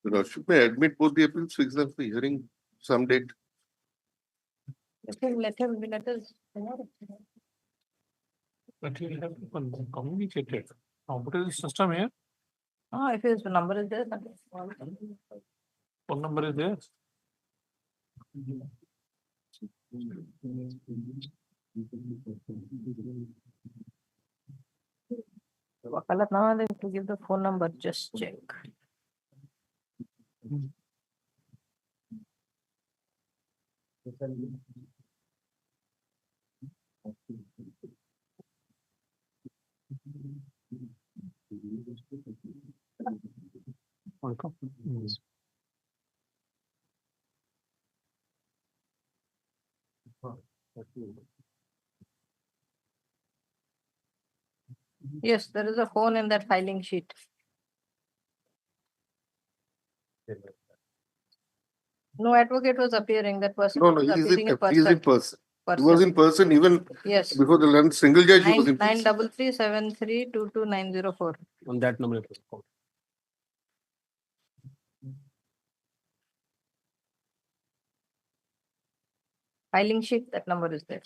Your lordship may admit both the appeals, fix them for hearing some date. Let us. But he will have to communicate it. What is the system here? If his number is there. then- Phone number is there. Wakalat now, they have to give the phone number, just check. Welcome. Yes, there is a phone in that filing sheet. No advocate was appearing, that person. No, was he is appearing in person. He was in person even Yes. before the learned single judge, he was in person. 93373222904. On that number. Filing sheet, that number is there.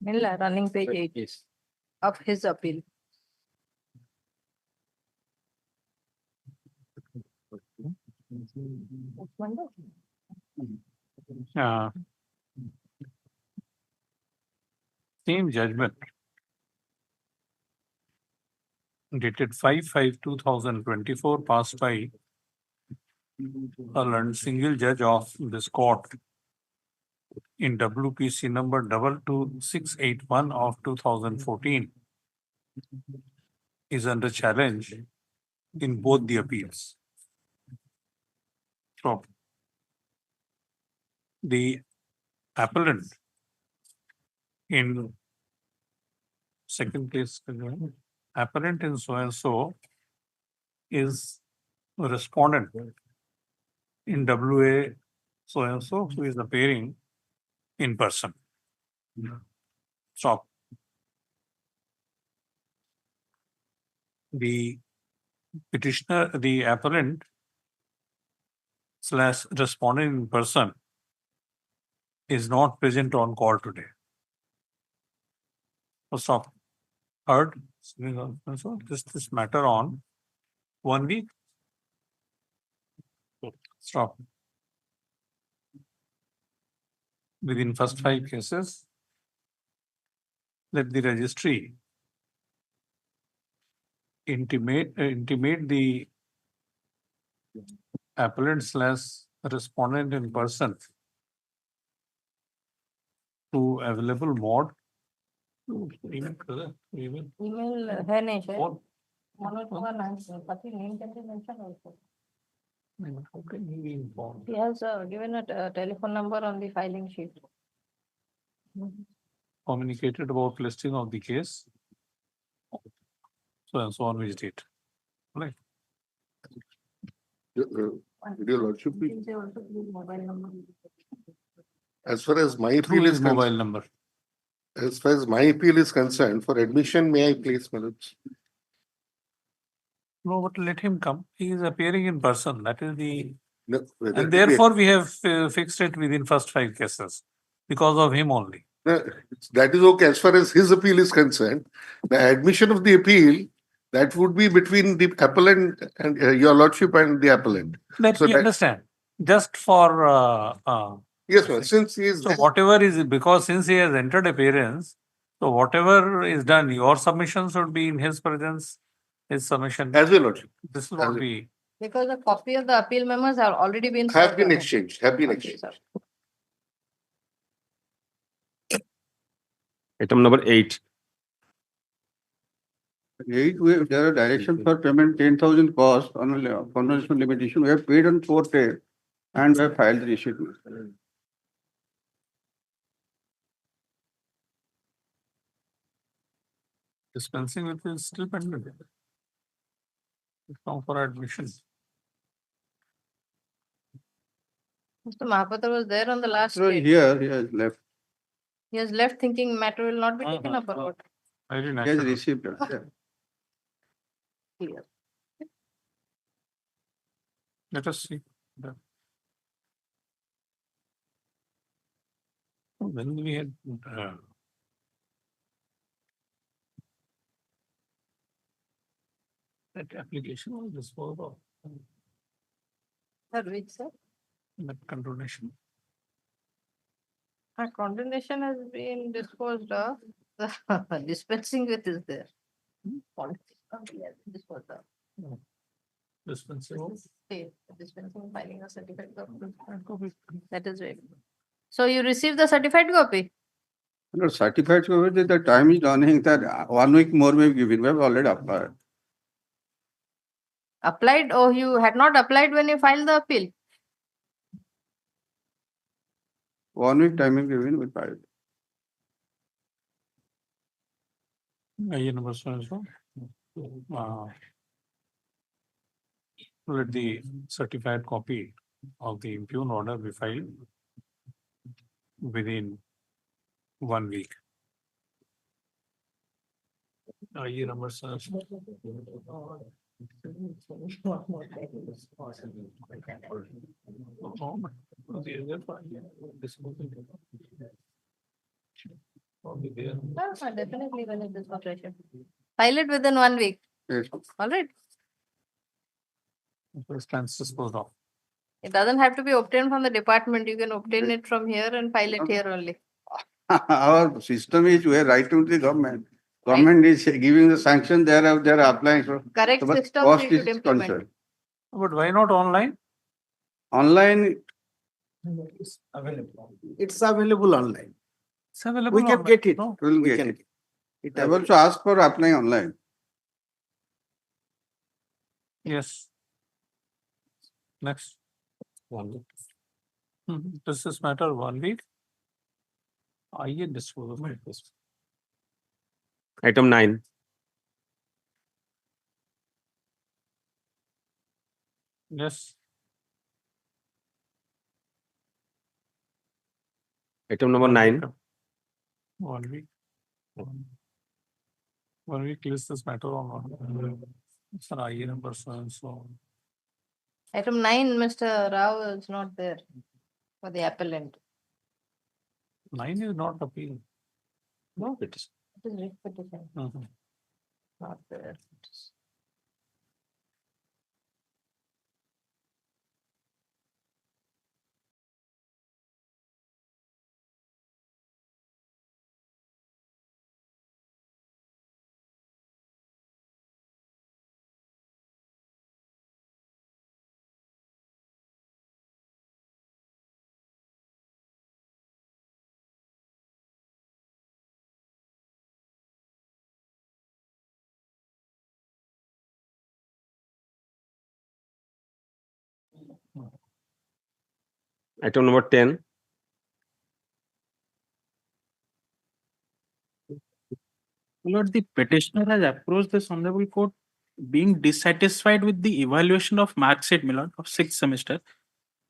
Milla, running page 8 Yes. of his appeal. Same judgment dated 5/5/2024 passed by a learned single judge of this court in WPC number 22681 of 2014 is under challenge in both the appeals. So the appellant in second case, appellant in so and so is a respondent in WA so and so who is appearing in person. Stop. The petitioner, the appellant / respondent in person is not present on call today. Stop. Heard. So this matter on 1 week. Stop. Within first 5 cases, let the registry intimate the appellant / respondent in person to available mode. Email है नहीं शायद मनोज कुमार नाम से पति name can be mentioned also. How can he be informed? He has given a telephone number on the filing sheet. Communicated about listing of the case. So and so on which date. Right. Your lordship, He say also give mobile number. as far as my Through appeal his is mobile concerned, number. as far as my appeal is concerned, for admission, may I please, my lords? No, but let him come. He is appearing in person. That is the. No, whether And it be- therefore, we have fixed it within first 5 cases because of him only. That is okay as far as his appeal is concerned. The admission of the appeal, that would be between the appellant and your lordship and the appellant. Let So me that- understand, just for, Yes, ma'am, since he is. so whatever is, because since he has entered appearance, so whatever is done, your submissions would be in his presence, his submission. As well, lordship. This is As what well. we, Because a copy of the appeal memos have already been. Have served been on him. exchanged, have been Okay, exchanged. sir. Item number 8. 8, there are directions for payment 10,000 cost on a conventional limitation. We have paid on 4th day and we have filed the receipt. dispensing with is still pending. Come for admission. Mr. Mahapatra was there on the last So day. here, he has left, He has left thinking matter will not be taken up or what? Very he has natural. received it. Yeah. Clear. Let us see. When we had, that application was disposed of, Sir, which, sir? that condonation. Our condemnation has been disposed of. The dispensing with is there. Policy company has been disposed of. Dispensing of. Okay, dispensing filing a certificate copy. That is right. So you received the certified copy? No, certified, copy, the time is running, that 1 week more may be given. We have already applied. Applied, or you had not applied when you filed the appeal? 1 week time is given, we filed. IE number so and so. Let the certified copy of the impugn order be filed within 1 week. IE number so and so. Definitely when it is not issued. File it within 1 week. Yes. All right. Stands disposed of. It doesn't have to be obtained from the department. You can obtain it from here and file it here only. Our system is, we are right to the government. Government is giving the sanction, they are applying. So Correct but systems cost we should is implement. concerned. But why not online? Online, It's available. It's available online. It's available. We can online. get it. No. we'll We get can it. get it. I have also asked for applying online. Yes. Next. 1 week. Does this matter 1 week? IE disposal. Item 9. Yes. Item number 9. 1 week. 1 week list this matter on one. It's an IE number so and so. Item 9, Mr. Rao is not there for the appellant. 9 is not appeal. No, it is writ petition. Not there. Item number 10. Lord, the petitioner has approached this honorable court being dissatisfied with the evaluation of mark sheet, my lord, of 6th semester.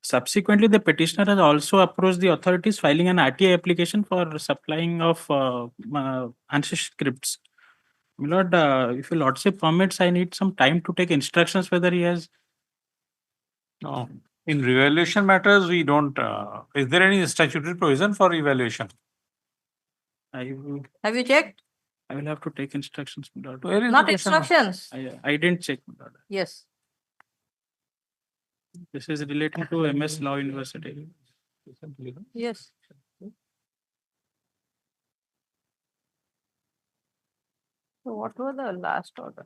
Subsequently, the petitioner has also approached the authorities filing an RTI application for supplying of answer scripts. My lord, if your lordship permits, I need some time to take instructions whether he has. No. In revaluation matters, we don't, is there any statutory provision for evaluation? I will, Have you checked? I will have to take instructions, my lord. Where is Not the question? instructions. I didn't check, my lord. Yes. This is relating to MS Law University. Yes. So what was the last order?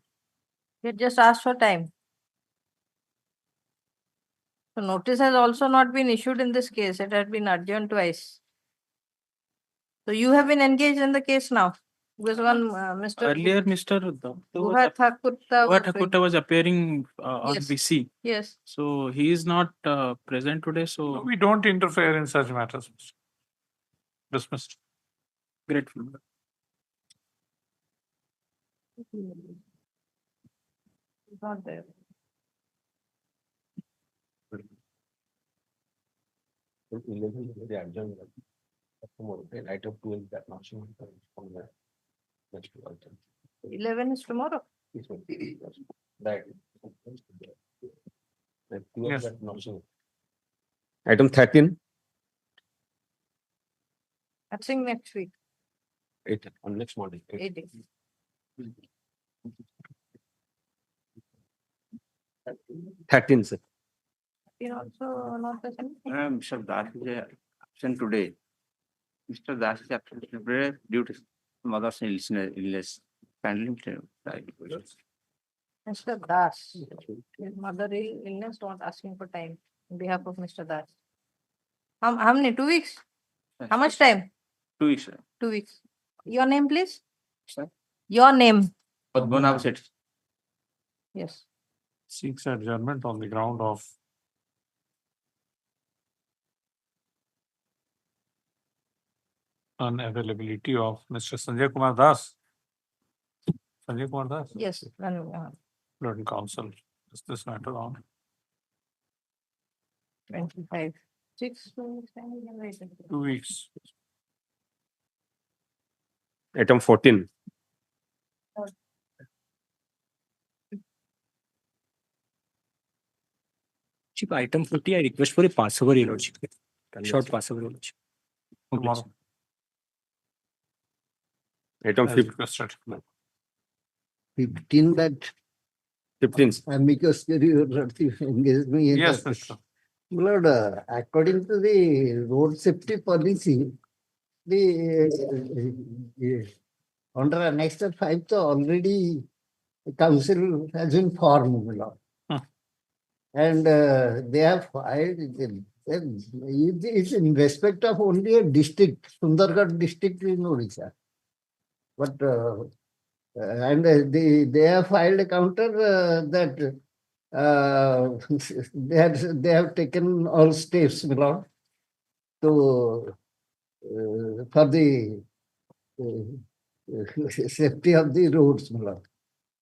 You just asked for time. So notice has also not been issued in this case. It had been adjourned twice. So you have been engaged in the case now. Because one, Mr. Earlier, Mr. Guha Thakurta was appearing on Yes. VC. Yes. So he is not present today, No, so we don't interfere in such matters. Dismissed. grateful. Not there. Item 2 is that not shown from the next item. 11 is tomorrow. That. Yes. Item 13, I think next week. 8 on next morning. 8 days. 13, sir. You also not present. Mr. Das is absent today. Mr. Das is absent today due to mother's illness. Handling Mr. Das. His mother illness, not asking for time on behalf of Mr. Das. How many? 2 weeks? How much time? 2 weeks. 2 weeks. Your name, please? Sir? Your name. Padmanabh Seth. Yes. Seeks adjournment on the ground of unavailability of Mr. Sanjay Kumar Das. Sanjay Kumar Das? Yes. Lord Council. Is this matter on? 25. 6 2 2 weeks. Item 14, Chief, item 40, I request for a passover, Your Lordship. Short passover, Your Lordship. Tomorrow. item As 15, requested. 15 that 15. amicus curiae engaged me in Yes, that. Mr. Lord, according to the road safety policy, the under Annex 5 so already the council has been formed, Lord. And they have filed it's in respect of only a district, Sundargarh district in Odisha. But and they have filed a counter that they have taken all steps, Lord, to for the safety of the roads, Lord.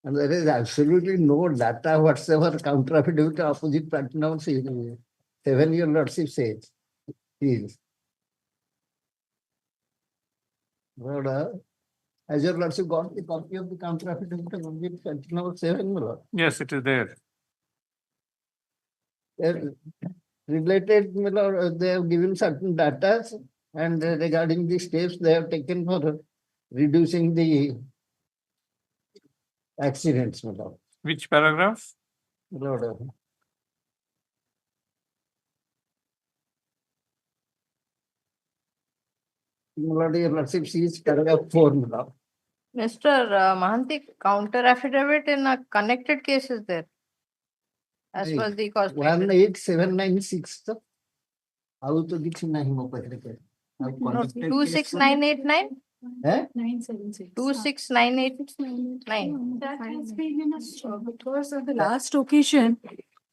And there is absolutely no data whatsoever counter affidavit opposite party now says 7 Your Lordship says. Is. Lord, has Your Lordship got the copy of the counter affidavit opposite party now 7, Lord? Yes, it is there. Related, Lord, they have given certain data and regarding the steps they have taken for reducing the accidents, Lord. Which paragraph? Lord, Lord, Your Lordship sees paragraph 4, Lord. Mr. Mahanti, counter affidavit in a connected case is there. As per the cost. 18796. How to get in a 26989? Eh? 26989. That has been in a because of the last occasion,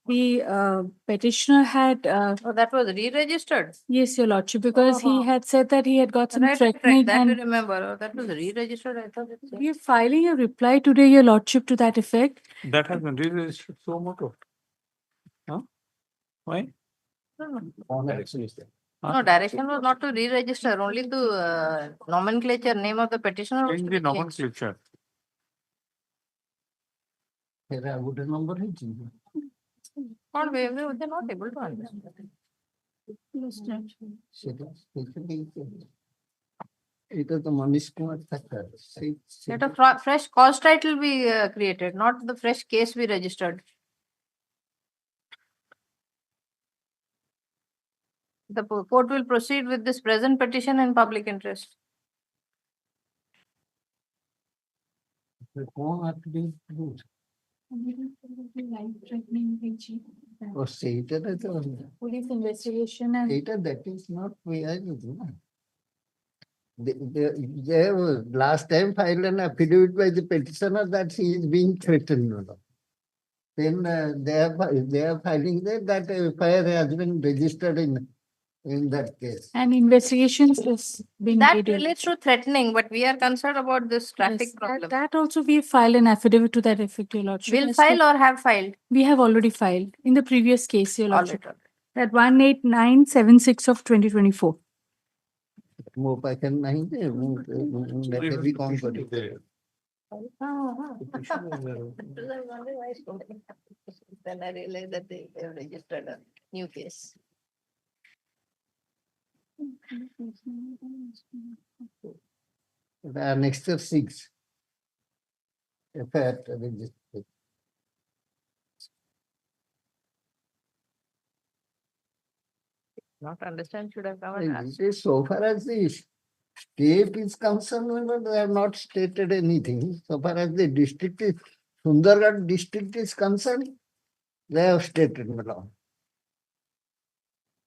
the petitioner had. Oh, that was re-registered. Yes, Your Lordship, because he had said that he had got some Right, threatening that we and remember. Oh, that was re-registered. I thought it's. we are filing a reply today, Your Lordship, to that effect. That has been re-registered so moto. Huh? Why? No, Direction is there. no, direction was not to re-register, only to nomenclature, name of the petitioner. was Change to the be changed. nomenclature. I would remember it. Not way, they're not able to understand. It is the Manish Kumar Thakkar. Let a fresh cause title be created, not the fresh case be registered. The court will proceed with this present petition in public interest. Police investigation and. That is not where they have last time filed an affidavit by the petitioner that he is being threatened. Then they are filing that FIR has been registered in that case. And investigations is being That made. relates to threatening, but we are concerned about this traffic Yes, problem. that also we file an affidavit to that effect, Your Lordship. Will As file per- or have filed? We have already filed in the previous case, Your All Lordship. right, all That 18976 of 2024. वो packet नहीं थे लेके भी कौन करे Then I realized that they have registered a new case. Next step 6 FIR registered. Not understand, should have come and asked. So far as the state is concerned, they have not stated anything. So far as the district is, Sundargarh district is concerned, they have stated.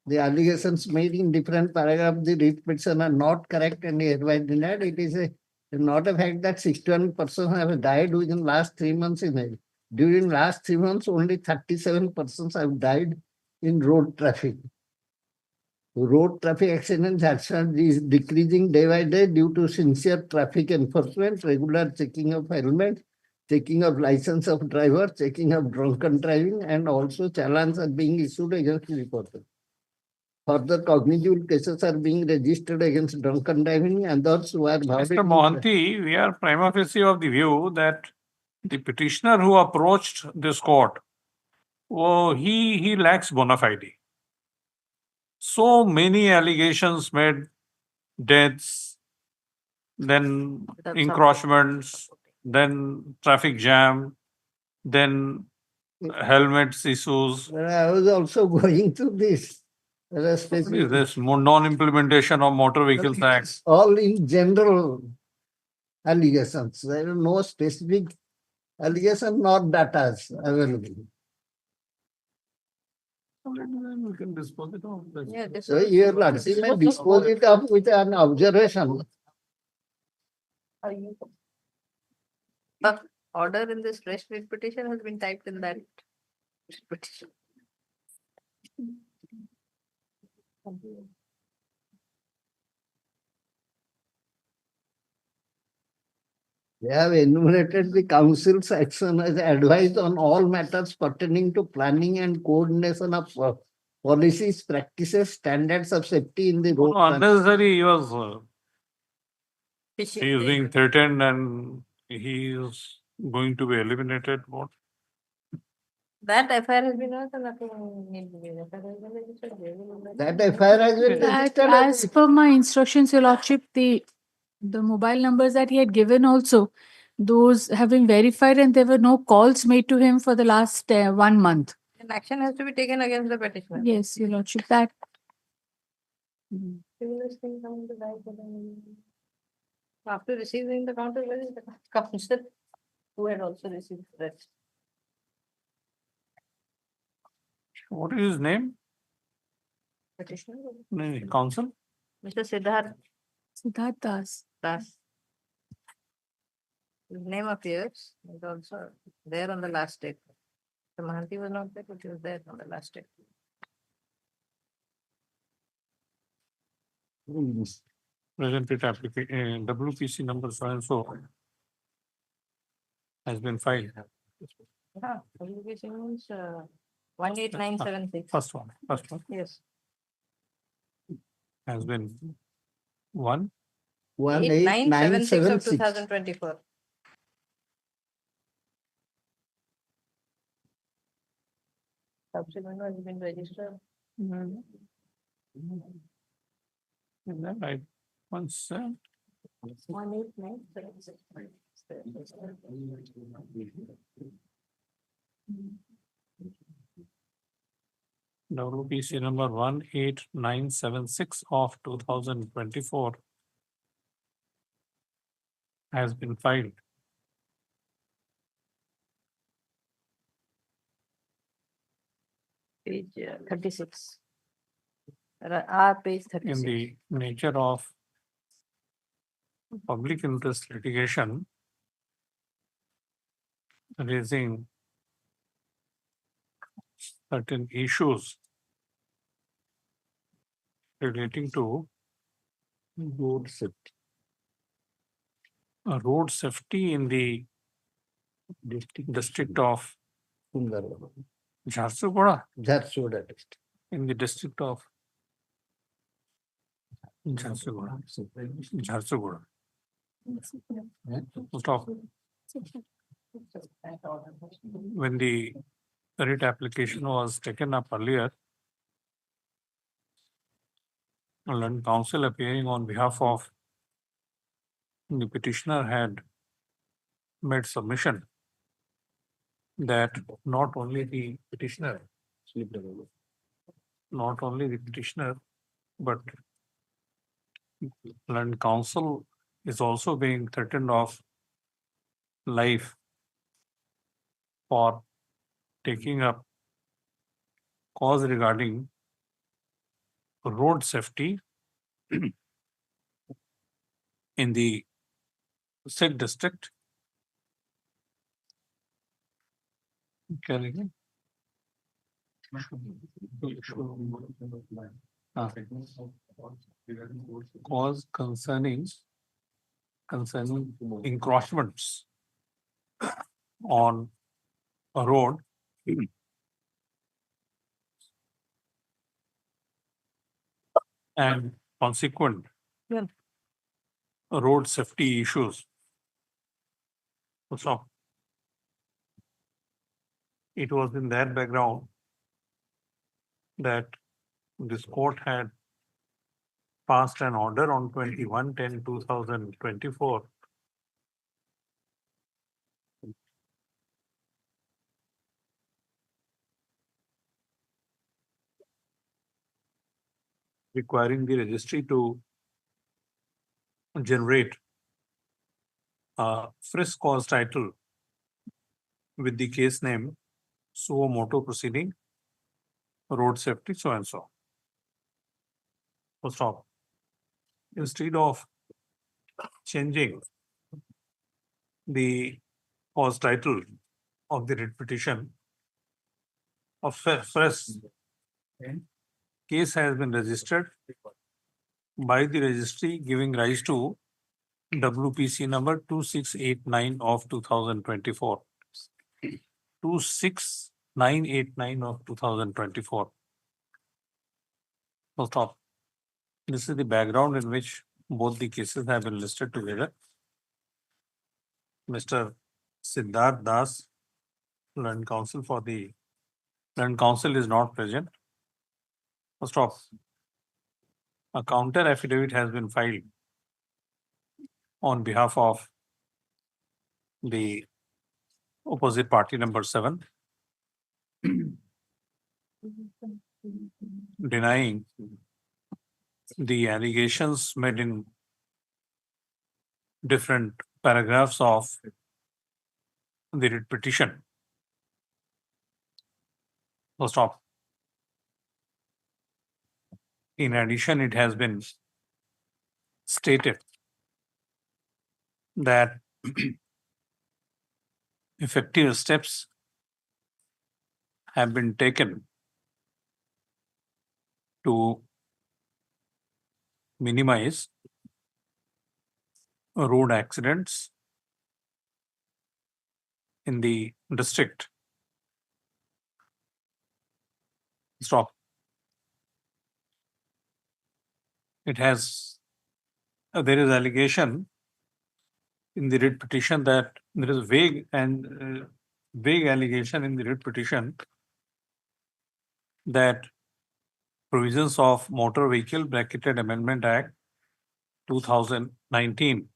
The allegations made in different paragraphs of the writ petition are not correct and hereby denied. It is not a fact that 61 persons have died within last 3 months. During last 3 months, only 37 persons have died in road traffic. Road traffic accidents is decreasing day by day due to sincere traffic enforcement, regular checking of helmets, checking of license of driver, checking of drunken driving, and also challans are being issued against the reporter. Further cognitive cases are being registered against drunken driving and those who are Mr. Mohanty, we are prima facie of the view that the petitioner who approached this court, he lacks bona fide. So many allegations made, deaths, then encroachments, then traffic jam, then helmets issues. I was also going through this. What is this non-implementation of Motor Vehicles Act? All in general allegations. There are no specific allegation nor data available. We can dispose it off. So your Lordship may dispose it off with an observation. The order in this fresh writ petition has been typed in that petition. They have enumerated the council's action as advice on all matters pertaining to planning and coordination of policies, practices, standards of safety in the road. Unnecessary, he was being threatened and he is going to be eliminated. What? That FIR has been also nothing need to be. That FIR has been registered. As per my instructions, Your Lordship, the mobile numbers that he had given also, those have been verified and there were no calls made to him for the last 1 month. An action has to be taken against the petitioner. Yes, Your Lordship, that. After receiving the counter, where is the counsel who had also received threats? What is his name? Petitioner? Counsel? Mr. Siddharth Siddharth Das. Das. His name appears, is also there on the last date. The Mahanti was not there, but he was there on the last date. Presented application, WPC number so and so has been filed. Yeah, publication means 18976. First one. Yes. Has been 18976 of 2024. Subsequent has been registered. Right. One cent. WPC number 18976 of 2024 has been filed. Page 36. Page 36. In the nature of public interest litigation raising certain issues relating to road safety in the district of Jharsuguda, in the district of Jharsuguda. Stop. When the writ application was taken up earlier, learned counsel appearing on behalf of the petitioner had made submission that not only the petitioner, but learned counsel is also being threatened of life for taking up cause regarding road safety in the said district. Cause concerning encroachments on a road and consequent road safety issues. So it was in that background that this court had passed an order on 21/10/2024 requiring the registry to generate a frisk cause title with the case name suo motu proceeding, road safety, so and so. So stop. Instead of changing the cause title of the writ petition, a fresh case has been registered by the registry, giving rise to WPC number 2689 of 2024. 26989 of 2024. So stop. This is the background in which both the cases have been listed together. Mr. Siddharth Das, learned counsel is not present. So stop. A counter affidavit has been filed on behalf of the opposite party number 7, denying the allegations made in different paragraphs of the writ petition. So stop. In addition, it has been stated that effective steps have been taken to minimize road accidents in the district. Stop. It has, there is allegation in the writ petition that there is vague allegation in the writ petition that provisions of Motor Vehicle Bracketed Amendment Act 2019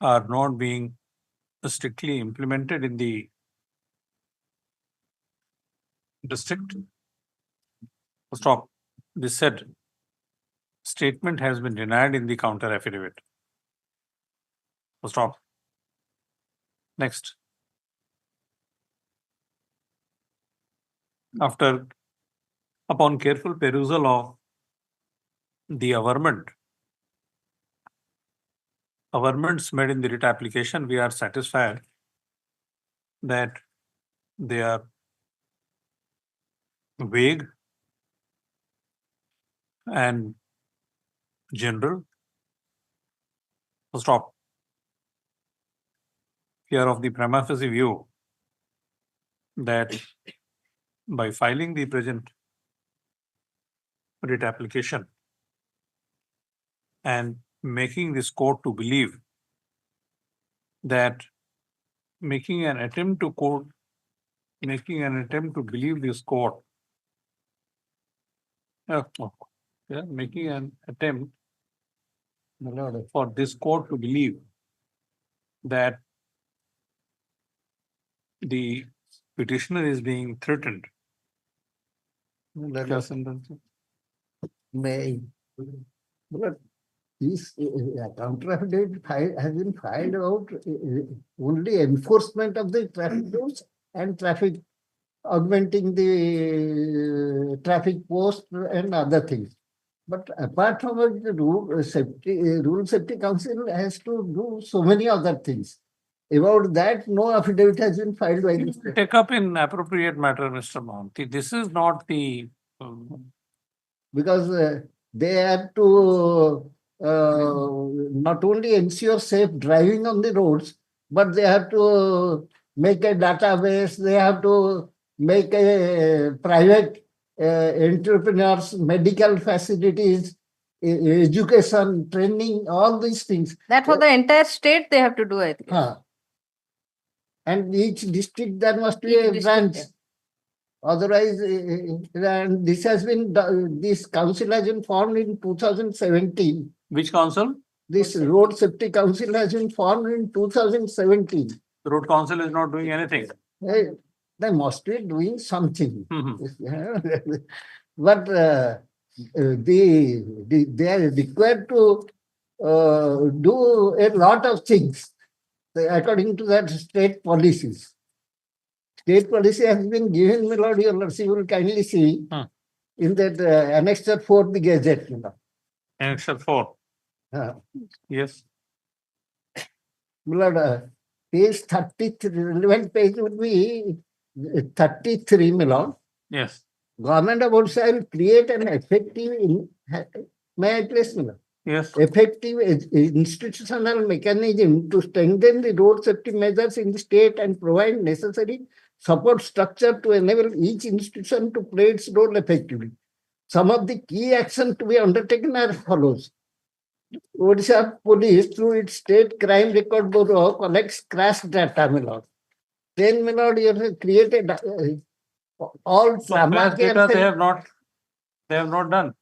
are not being strictly implemented in the district. Stop. This said, statement has been denied in the counter affidavit. Stop. Next. Upon careful perusal of the averments made in the writ application, we are satisfied that they are vague and general. Stop. We are of the prima facie view that by filing the present writ application and making this court to believe that making an attempt to believe this court, making an attempt for this court to believe that the petitioner is being threatened. May. But this counter affidavit has been filed about only enforcement of the traffic rules and traffic, augmenting the traffic post and other things. But apart from it, the Rule Safety Council has to do so many other things. About that, no affidavit has been filed by the state. Take up in appropriate matter, Mr. Mohanty. This is not the because they have to not only ensure safe driving on the roads, but they have to make a database, they have to make a private entrepreneurs, medical facilities, education, training, all these things. That for the entire state they have to do, I think. And each district there must be a branch. Otherwise, and this has been, this council has been formed in 2017. Which council? This Road Safety Council has been formed in 2017. The Road Council is not doing anything. They must be doing something. But they are required to do a lot of things according to that state policies. State policy has been given, my lord, your lordship will kindly see in that annexure 4, the Gazette. Annexure 4. Yes. My lord, page 33, relevant page would be 33, my lord. Yes. Government of Orissa will create an effective, may I place, my lord? Yes. Effective institutional mechanism to strengthen the road safety measures in the state and provide necessary support structure to enable each institution to play its role effectively. Some of the key actions to be undertaken are as follows. Odisha Police, through its State Crime Record Bureau, collects crash data, my lord. Then, my lord, you have created all trauma care. Data they have not done.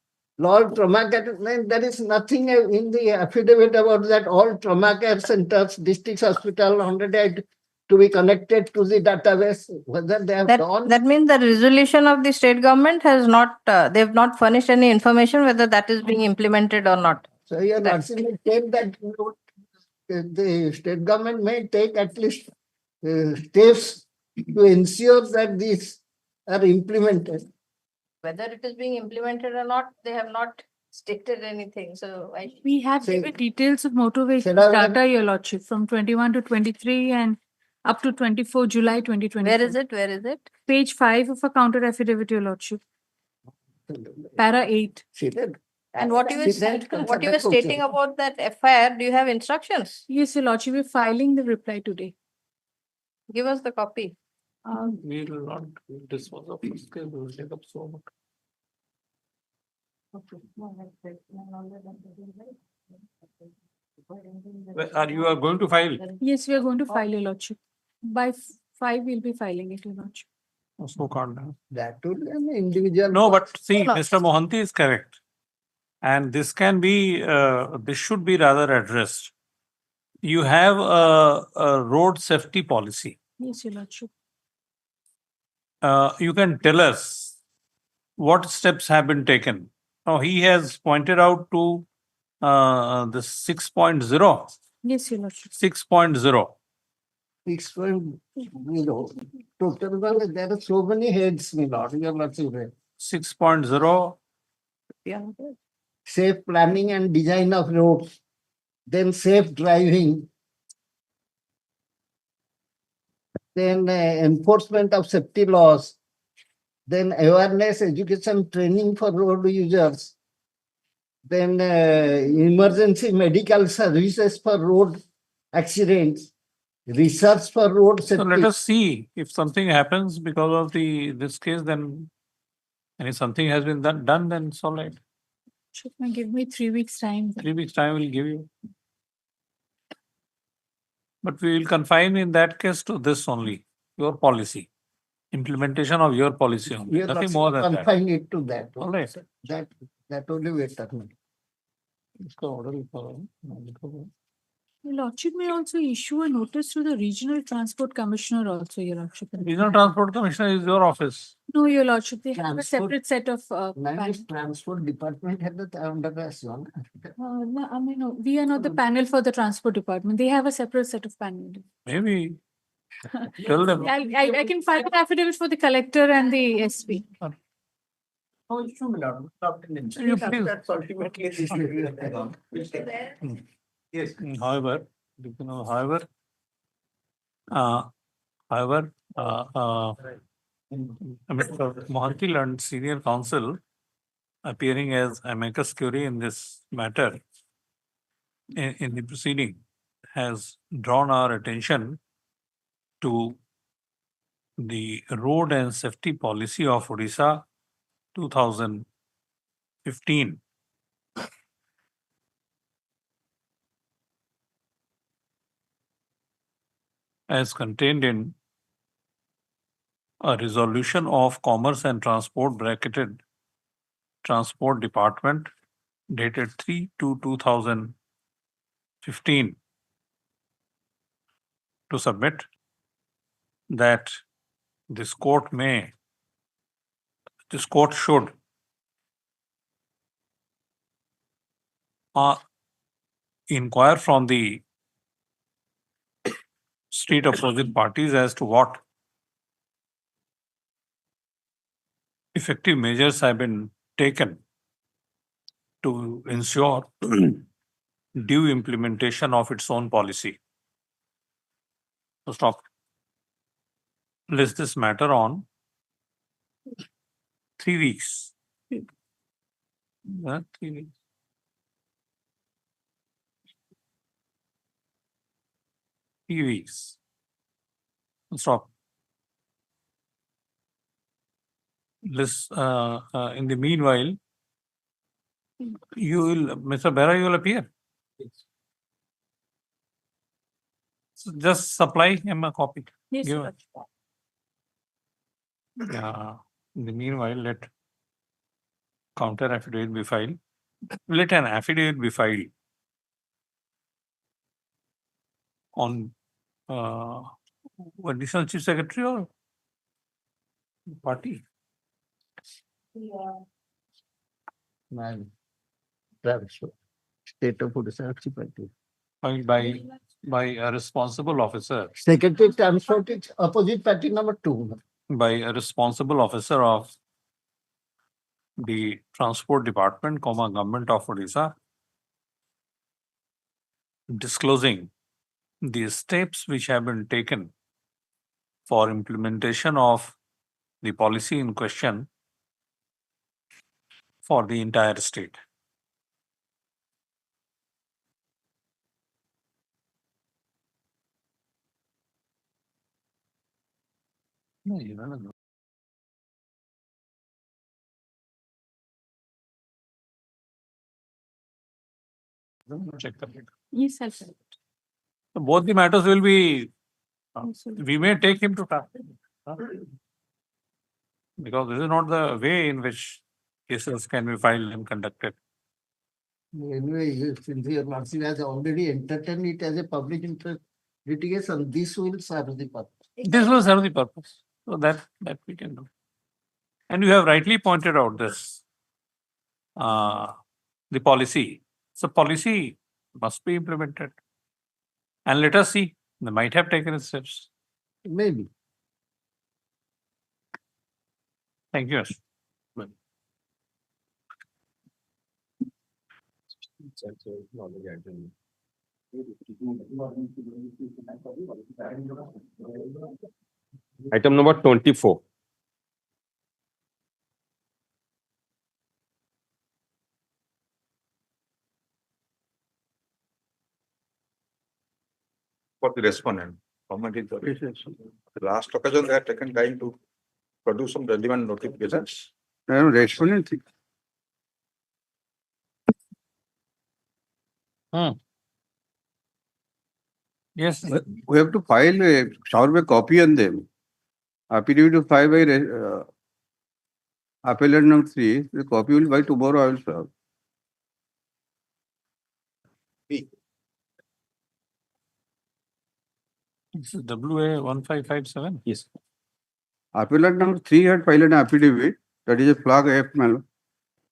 All trauma care, there is nothing in the affidavit about that. All trauma care centers, district hospital, 108 to be connected to the database. Whether they have done. That means the resolution of the state government has not, they have not furnished any information whether that is being implemented or not. So your lordship may take that, the state government may take at least steps to ensure that these are implemented. Whether it is being implemented or not, they have not stated anything. So we have given details of motor vehicle data, your lordship, from 21 to 23 and up to 24 July 2020. Where is it? Where is it? Page 5 of a counter affidavit, your lordship. Para 8. And what you were stating about that FIR, do you have instructions? Yes, your lordship, we're filing the reply today. Give us the copy. We will not dispose of this case, we will take up so much. Are you going to file? Yes, we are going to file, your lordship. By 5, we'll be filing it, your lordship. So can't have. That would be an individual. No, but see, Mr. Mohanty is correct. And this can be, this should be rather addressed. you have a road safety policy. Yes, Your Lordship. You can tell us what steps have been taken. Now, he has pointed out to the 6.0. Yes, Your Lordship. 6.0. 6.0. Total, there are so many heads, my lord, your lordship. 6.0. Yeah. Safe planning and design of roads, then safe driving, then enforcement of safety laws, then awareness, education, training for road users, then emergency medical services for road accidents, research for road So safety. let us see if something happens because of this case, then, and if something has been done, then it's all right. Should I give me 3 weeks time? 3 weeks time will give you. But we will confine in that case to this only, your policy. Implementation of your policy only, We are nothing not more than that. confined it to that. All right. That only we are talking. Your Lordship may also issue a notice to the Regional Transport Commissioner also, Your Lordship. Regional Transport Commissioner is your office. No, Your Lordship, they have a Transport- separate set of. Now, transport department had that under us one. No, I mean, no, we are not the panel for the transport department. They have a separate set of panel. Maybe. Tell them. I can file an affidavit for the collector and the SP. Oh, issue, my lord. You please. That's ultimately this will be Yes. However, Mr. Mohanty and senior counsel appearing as amicus curiae in this matter in the proceeding has drawn our attention to the road and safety policy of Odisha 2015. As contained in a resolution of Commerce and Transport bracketed Transport Department dated 3/2/2015 to submit that this court should inquire from the street opposite parties as to what effective measures have been taken to ensure due implementation of its own policy. So stop. List this matter on 3 weeks. 3 weeks. Stop. List, in the meanwhile, you will, Mr. Bera, you will appear. So just supply him a copy. Yes, Give- Your Lordship. In the meanwhile, let counter affidavit be filed. Let an affidavit be filed on additional chief secretary or party. State of Odisha Municipality. Filed by a responsible officer. Secretary Transport is opposite party number 2. By a responsible officer of the Transport Department, Government of Odisha, disclosing the steps which have been taken for implementation of the policy in question for the entire state. Check the data. Yes, I'll send it. So both the matters will be, Absolutely. we may take him to task. Because this is not the way in which cases can be filed and conducted. Anyway, since your lordship has already entertained it as a public interest litigation, this will serve the purpose. This will serve the purpose. So that we can do. And you have rightly pointed out this, the policy. So policy must be implemented. And let us see, they might have taken steps. Maybe. Thank you. Item number 24. For the respondent, comment is the last occasion they had taken time to produce some relevant notifications. Respondent. Yes. We have to file a survey copy on them. Affidavit to file by appellant number 3. The copy will by tomorrow I will serve. This is WA 1557. Yes. Appellant number 3 had filed an affidavit, that is a flag AFML,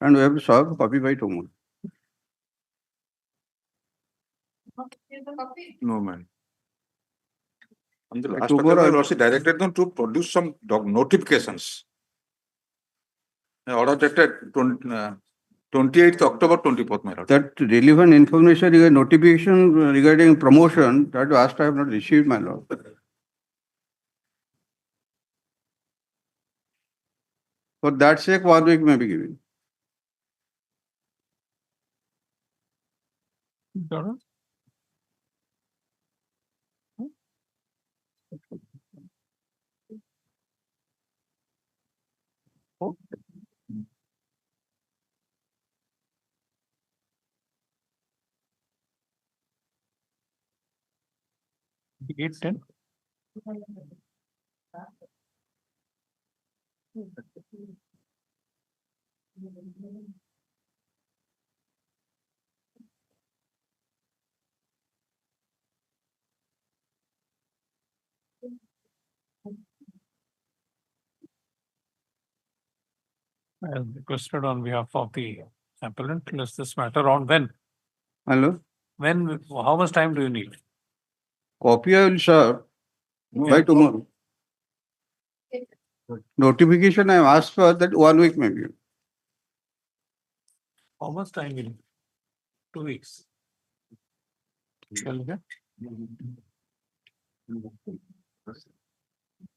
and we have to serve copy by tomorrow. No, man. On the Like last tomorrow occasion, I- also directed them to produce some notifications. Order dated 28th October 24th, my lord. That relevant information regarding notification regarding promotion, that asked I have not received, my lord. For that sake, 1 week may be given. Gate 10. As requested on behalf of the appellant, let's this matter on when? Hello? When, how much time do you need? Copy I will serve by tomorrow. Notification I have asked for that 1 week maybe. How much time will? 2 weeks. Shall we get?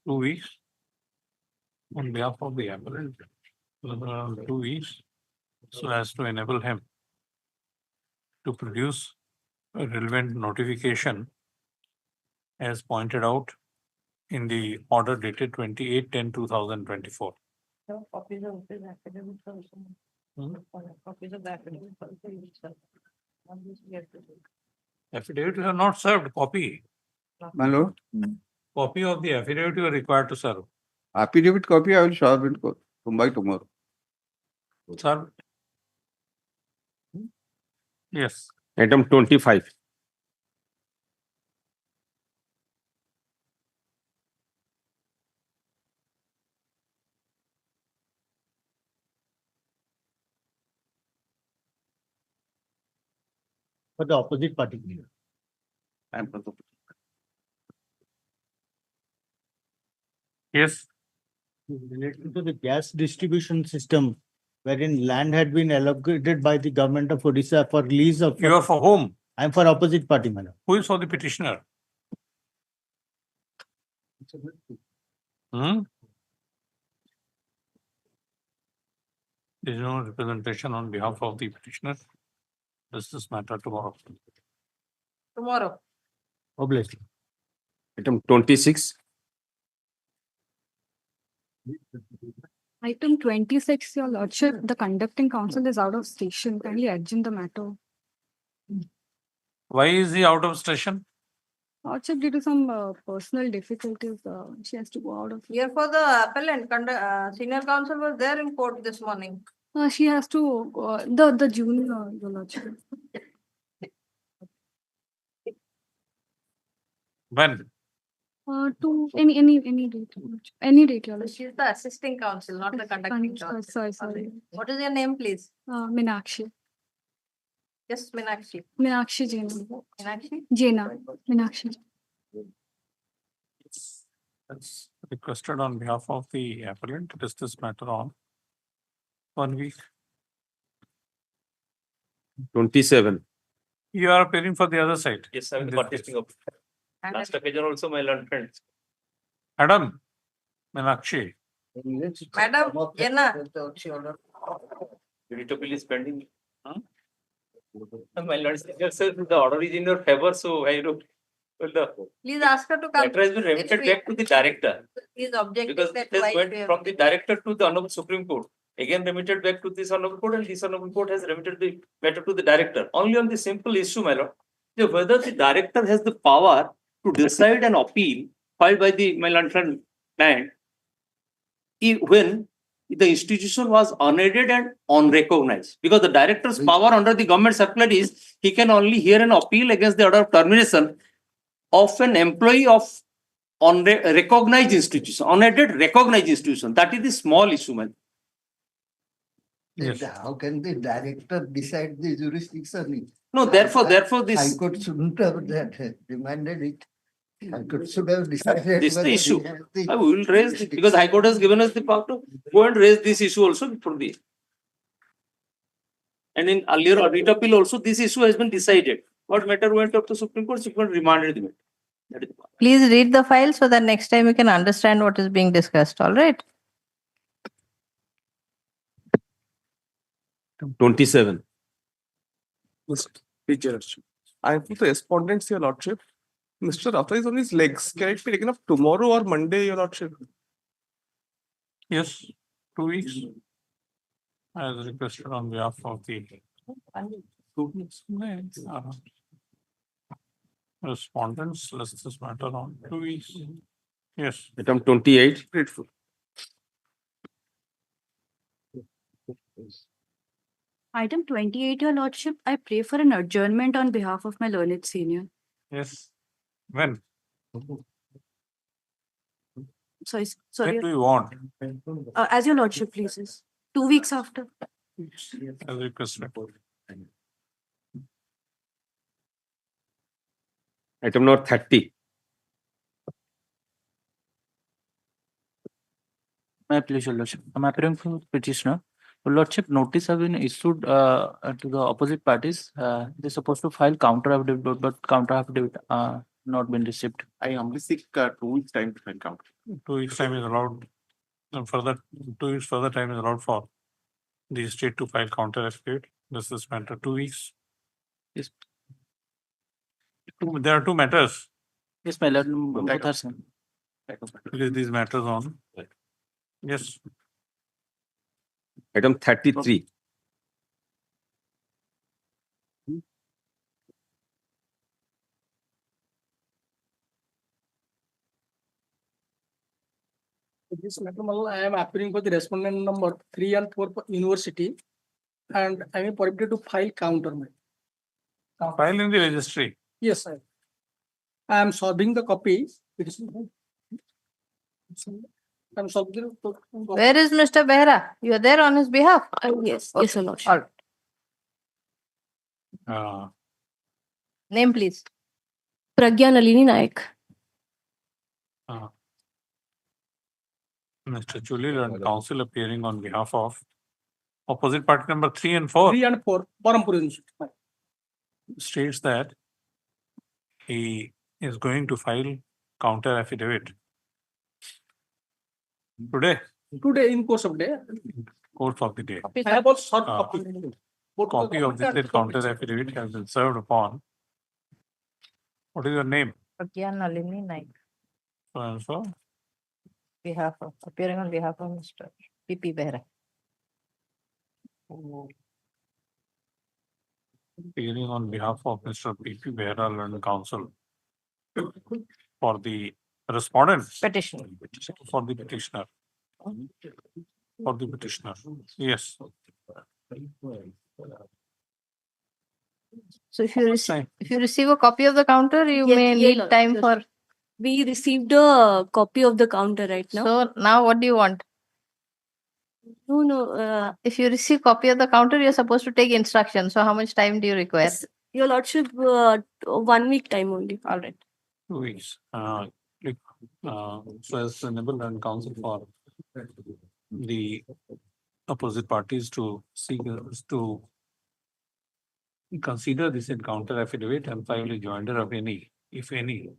2 weeks. On behalf of the appellant, 2 weeks, so as to enable him to produce a relevant notification as pointed out in the order dated 28/10/2024. Copies of this affidavit also. Copies of the affidavit also. Affidavit you have not served, copy. My lord, Copy of the affidavit you are required to serve. affidavit copy I will serve it by tomorrow. Sir? Yes. Item 25. For the opposite party. Yes. Related to the gas distribution system, wherein land had been allocated by the government of Odisha for lease of. You are for whom? I am for opposite party, madam. Who is for the petitioner? There is no representation on behalf of the petitioner. This matter tomorrow. Tomorrow. Obviously. Item 26. Item 26, your lordship, the conducting counsel is out of station. Kindly adjourn the matter. Why is he out of station? Lordship, due to some personal difficulties, she has to go out of. Here for the appellant, senior counsel was there in court this morning. She has to, the junior, Your Lordship. When? To any date, Your Lordship. Any date, Your Lordship. She is the assisting counsel, not the conducting counsel. Sorry. What is your name, please? Meenakshi. Yes, Meenakshi. Meenakshi Jaina. Meenakshi? Jaina. Meenakshi. That's requested on behalf of the appellant to discuss this matter on 1 week. 27. You are appearing for the other side. Yes, I'm In this contesting case. of last occasion also my learned friends. Madam Meenakshi. Madam, Yenna. Unit appeal is pending. My lord, sir, the order is in your favor, so I wrote. Please ask her to come. Letter has been remitted back to the director. He is objecting Because that it has twice went we have- from the director to the Honorable Supreme Court. Again remitted back to this Honorable Court, and this Honorable Court has remitted the matter to the director. Only on the simple issue, my lord, that whether the director has the power to decide an appeal filed by the my lord friend client when the institution was unaided and unrecognized. Because the director's power under the government circular is he can only hear an appeal against the order of termination of an employee of recognized institution, unaided recognized institution. That is the small issue, man. Yes. How can the director decide the jurisdiction? No, therefore this. High Court shouldn't have that demanded it. High Court should have decided. This is whether the he issue. has the I will raise this because High Court has given us the power to go and raise this issue also before the. And in earlier audit appeal also, this issue has been decided. What matter went up to Supreme Court, Supreme Court remanded the matter. That is the point. Please read the file so that next time you can understand what is being discussed, all right? 27. I put the respondents, Your Lordship. Mr. Rata is on his legs. Can it be taken up tomorrow or Monday, Your Lordship? Yes, 2 weeks. As requested on behalf of the respondents, let's this matter on 2 weeks. Yes. Item 28. Grateful. Item 28, Your Lordship, I pray for an adjournment on behalf of my learned senior. Yes. When? Sorry, When sorry. do you want? As Your Lordship pleases. 2 weeks after. As requested. Item number 30. My pleasure, Lordship. I'm appearing for petitioner. Lordship, notice have been issued to the opposite parties. They're supposed to file counter affidavit, but counter affidavit not been received. I humbly seek 2 weeks time to find counter. 2 weeks time is allowed. And further, 2 weeks further time is allowed for the state to file counter affidavit. This is matter 2 weeks. Yes. There are 2 matters. Yes, my lord, both are same. These matters on. Yes. Item 33. This matter, I am appearing for the respondent number 3 and 4 for university, and I am permitted to file counter. File in the registry. Yes, sir. I am solving the copy. I'm solving. Where is Mr. Behra? You are there on his behalf? Yes, Okay, yes, Your Lordship. all right. Name, please. Pragya Nalini Naik. Mr. Julie and counsel appearing on behalf of opposite party number 3 and 4. 3 and 4, Parampur University. States that he is going to file counter affidavit today, Today, in course of day. course of the day. I have also short Uh, copy. Copy of this counter affidavit has been served upon. What is your name? Pragya Nalini Naik, So and so. appearing on behalf of Mr. P.P. Behra. Appearing on behalf of Mr. P.P. Behra and counsel for the respondent. Petitioner. For the petitioner. For the petitioner. Yes. So if you receive a copy of the counter, you may need time for. We received a copy of the counter right now. So now what do you want? No, If you receive copy of the counter, you're supposed to take instructions. So how much time do you require? yes, Your Lordship, 1 week time only. All right. 2 weeks. So as enable and counsel for the opposite parties to seek to consider this encounter affidavit and file a joinder of any, if any,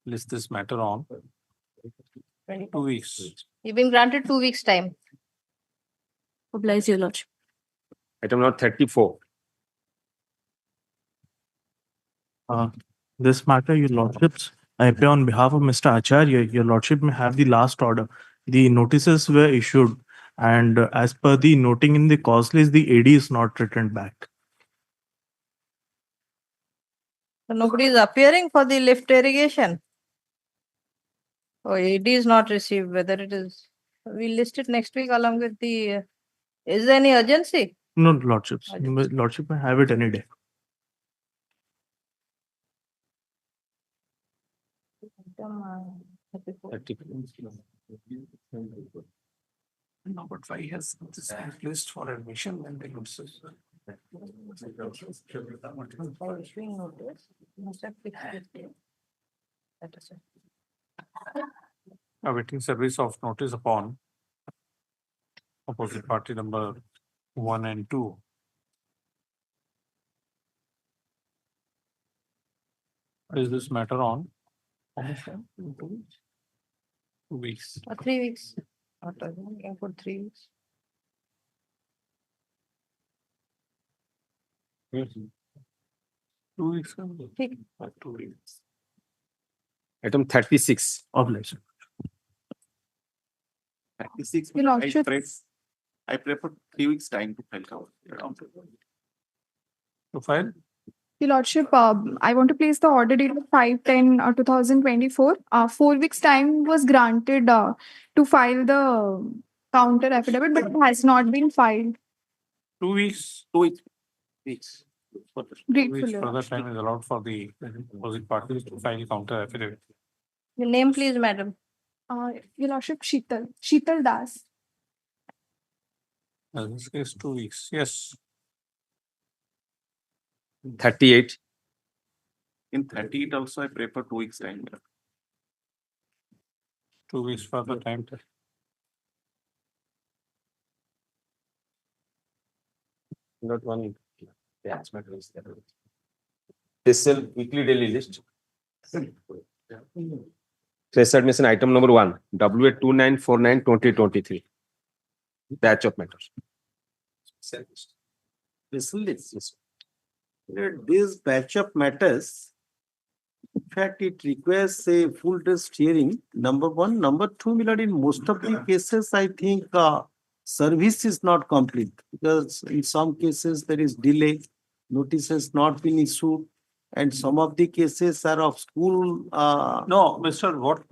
list this matter on 2 weeks. You've been granted 2 weeks time. Oblige, Your Lordship. Item number 34. This matter, Your Lordships, I appear on behalf of Mr. Acharya. Your Lordship may have the last order. The notices were issued, and as per the noting in the cause list, the AD is not returned back. So nobody is appearing for the lift irrigation. Oh, AD is not received, whether it is, we'll list it next week along with the, is there any urgency? No, Lordships. Lordship may have it any day. Number 5 has this list for admission and the notices. Awaiting service of notice upon opposite party number 1 and 2. Is this matter on? How much time? 2 weeks? 2 weeks. 3 weeks. Not looking for 3 weeks. Yes. 2 weeks. Okay. 2 weeks. Item 36. Oblige. 36. Your Lordship. I prefer 3 weeks time to file counter. To file? Your Lordship, I want to place the order date of 5/10/2024. 4 weeks time was granted to file the counter affidavit, but it has not been filed. 2 weeks. 2 weeks. Grateful, Your Further Lordship. time is allowed for the opposite parties to file counter affidavit. Your name, please, madam. Your Lordship, Sheetal Das. In this case, 2 weeks. Yes. 38. In 38 also I prefer 2 weeks time. 2 weeks further time. Not one. Special weekly daily list. Special admission item number 1, WA 2949/2023. Batch of matters. Special list. This batch of matters, in fact, it requires a full test hearing. Number 1. Number 2, Milord, in most of the cases, I think service is not complete because in some cases there is delay, notice has not been issued, and some of the cases are of school. No, Mr. What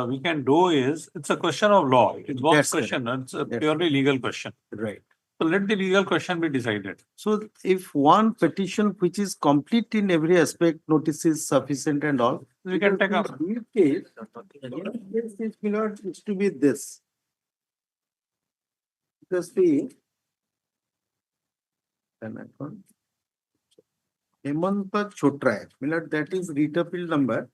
we can do is, it's a question of law. It involves That's question. It's a purely legal question. Right. So let the legal question be decided. So if one petition which is complete in every aspect, notice is sufficient and all. We can take up. Case, this Milord is to be this. Because the Hemanta Chotray, Milord, that is writ appeal number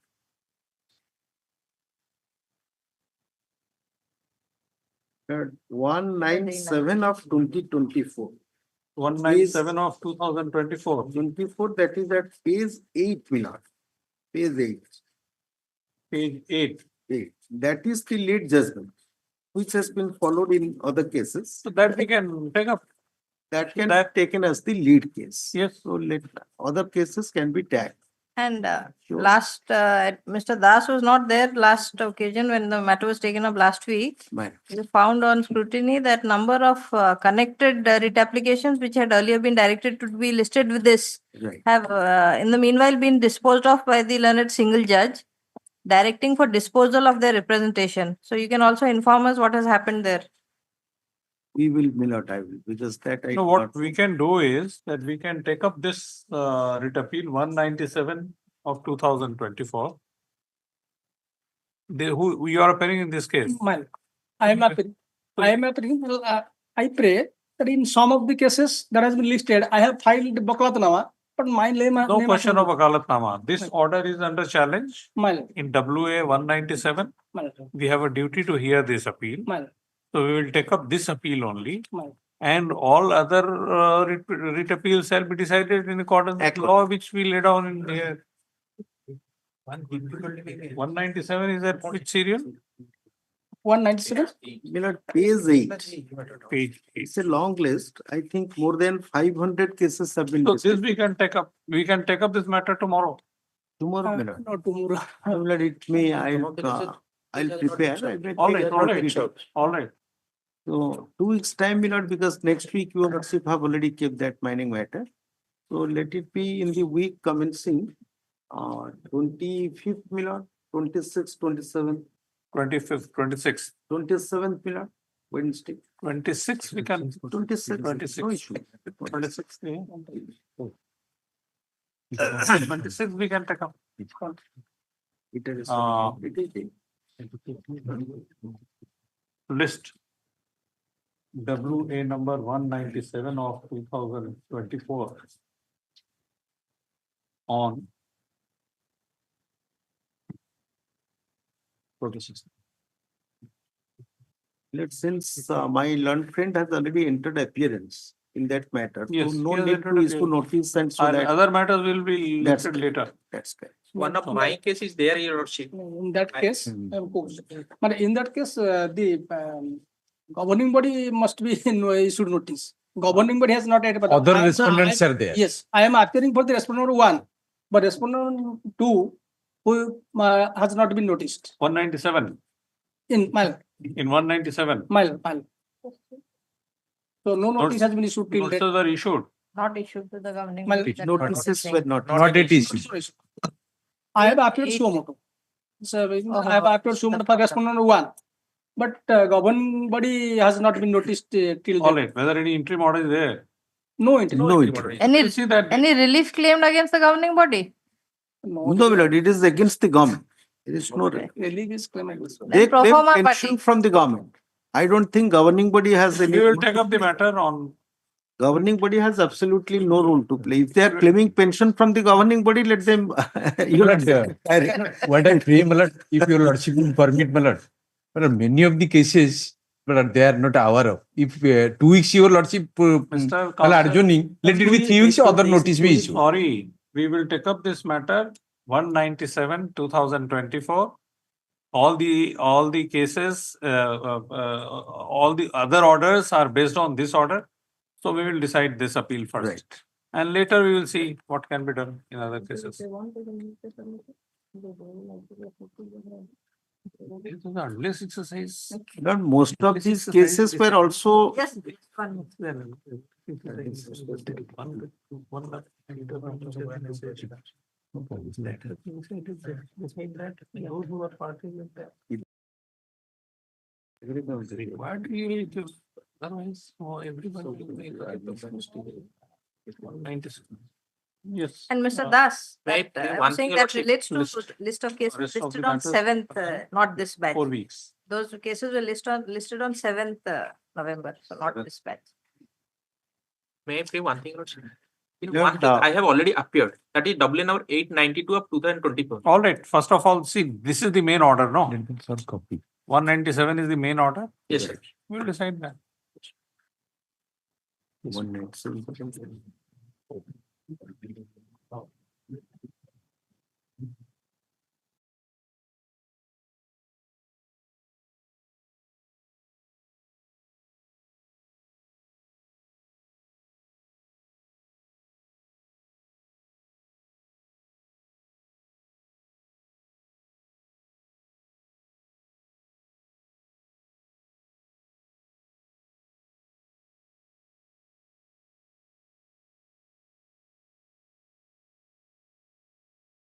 197 of 2024. 197 of 2024. 24, that is at page 8, Milord. Page 8. Page 8. 8. That is the late judgment, which has been followed in other cases. So that we can take up. That can be taken as the lead case. Yes. So other cases can be tagged. And last, Mr. Das was not there last occasion when the matter was taken up last week. Right. You found on scrutiny that number of connected writ applications which had earlier been directed to be listed with this Right. have in the meanwhile been disposed of by the learned single judge, directing for disposal of their representation. So you can also inform us what has happened there. We will, my lord, I will, because that I. No, what we can do is that we can take up this writ appeal 197 of 2024. Who you are appearing in this case? I am appearing. I pray that in some of the cases that has been listed, I have filed Bakalatnama, but my name. No question of Wakalatnama. This order is under challenge. In WA 197, we have a duty to hear this appeal. So we will take up this appeal only. And all other writ appeals shall be decided in accordance with law which we lay down in here. 197 is that which serial? 197? Page 8. It's a long list. I think more than 500 cases have been. So this we can take up. We can take up this matter tomorrow. Tomorrow, my lord. Not tomorrow. I'll prepare. All right. So 2 weeks time, my lord, because next week your lordship have already kept that mining matter. So let it be in the week commencing 25th, my lord, 26th, 27th. 25th, 26th. 27th, my lord, Wednesday. 26th we can. 26th. 26th. No issue. 26th. 26th we can take up. List. WA number 197 of 2024 on 46. Since my learned friend has already entered appearance in that matter, Yes, so no he has need entered to issue appearance. notice and so And that. other matters will be That's listed later. That's correct. One of my case is there, your lordship. In that case, but in that case, the governing body must be issued notice. Governing body has not yet. Other respondents are there. Yes, I am appearing for the respondent 1, but respondent 2, who has not been noticed. 197. In 197. So no notice has been issued till date. Notices were issued. Not issued to the governing. Well, body, that Notices was were the not yet issued. I have appeared suo motu. So I have appeared suo motu for respondent 1, but governing body has not been noticed till All date. right. Whether any interim order is there? No interim. No interim. Any, See that. any relief claimed against the governing body? No, my lord, it is against the government. There is no. Relief is claimed. They pro claim forma pension party. from the government. I don't think governing body has any. We will take up the matter on. Governing body has absolutely no role to play. If they are claiming pension from the governing body, let them. What I pray, my lord, if your lordship will permit, my lord, many of the cases, but they are not aware of. If 2 weeks your lordship Mr. Counsel, adjourning, let it be 3 weeks, other notice be issued. Sorry, we will take up this matter 197 2024. All the cases, all the other orders are based on this order. So we will decide this appeal first. Right. And later we will see what can be done in other cases. This is an endless exercise. Lord, most of these cases were also. Yes, it's fun. Otherwise, everybody will make Yes. And Mr. Das, Right, that, I one was saying thing that about relates to list. list of cases Rest of listed the on matters, 7th, not this batch. 4 weeks. Those cases were listed on 7th November, so not this batch. May I say one thing, lordship? In Yeah, one case, I have already appeared. That is WA number 892 of 2024. All right. First of all, see, this is the main order, no? Copy. 197 is the main order. Yes, sir. We will decide that. 197.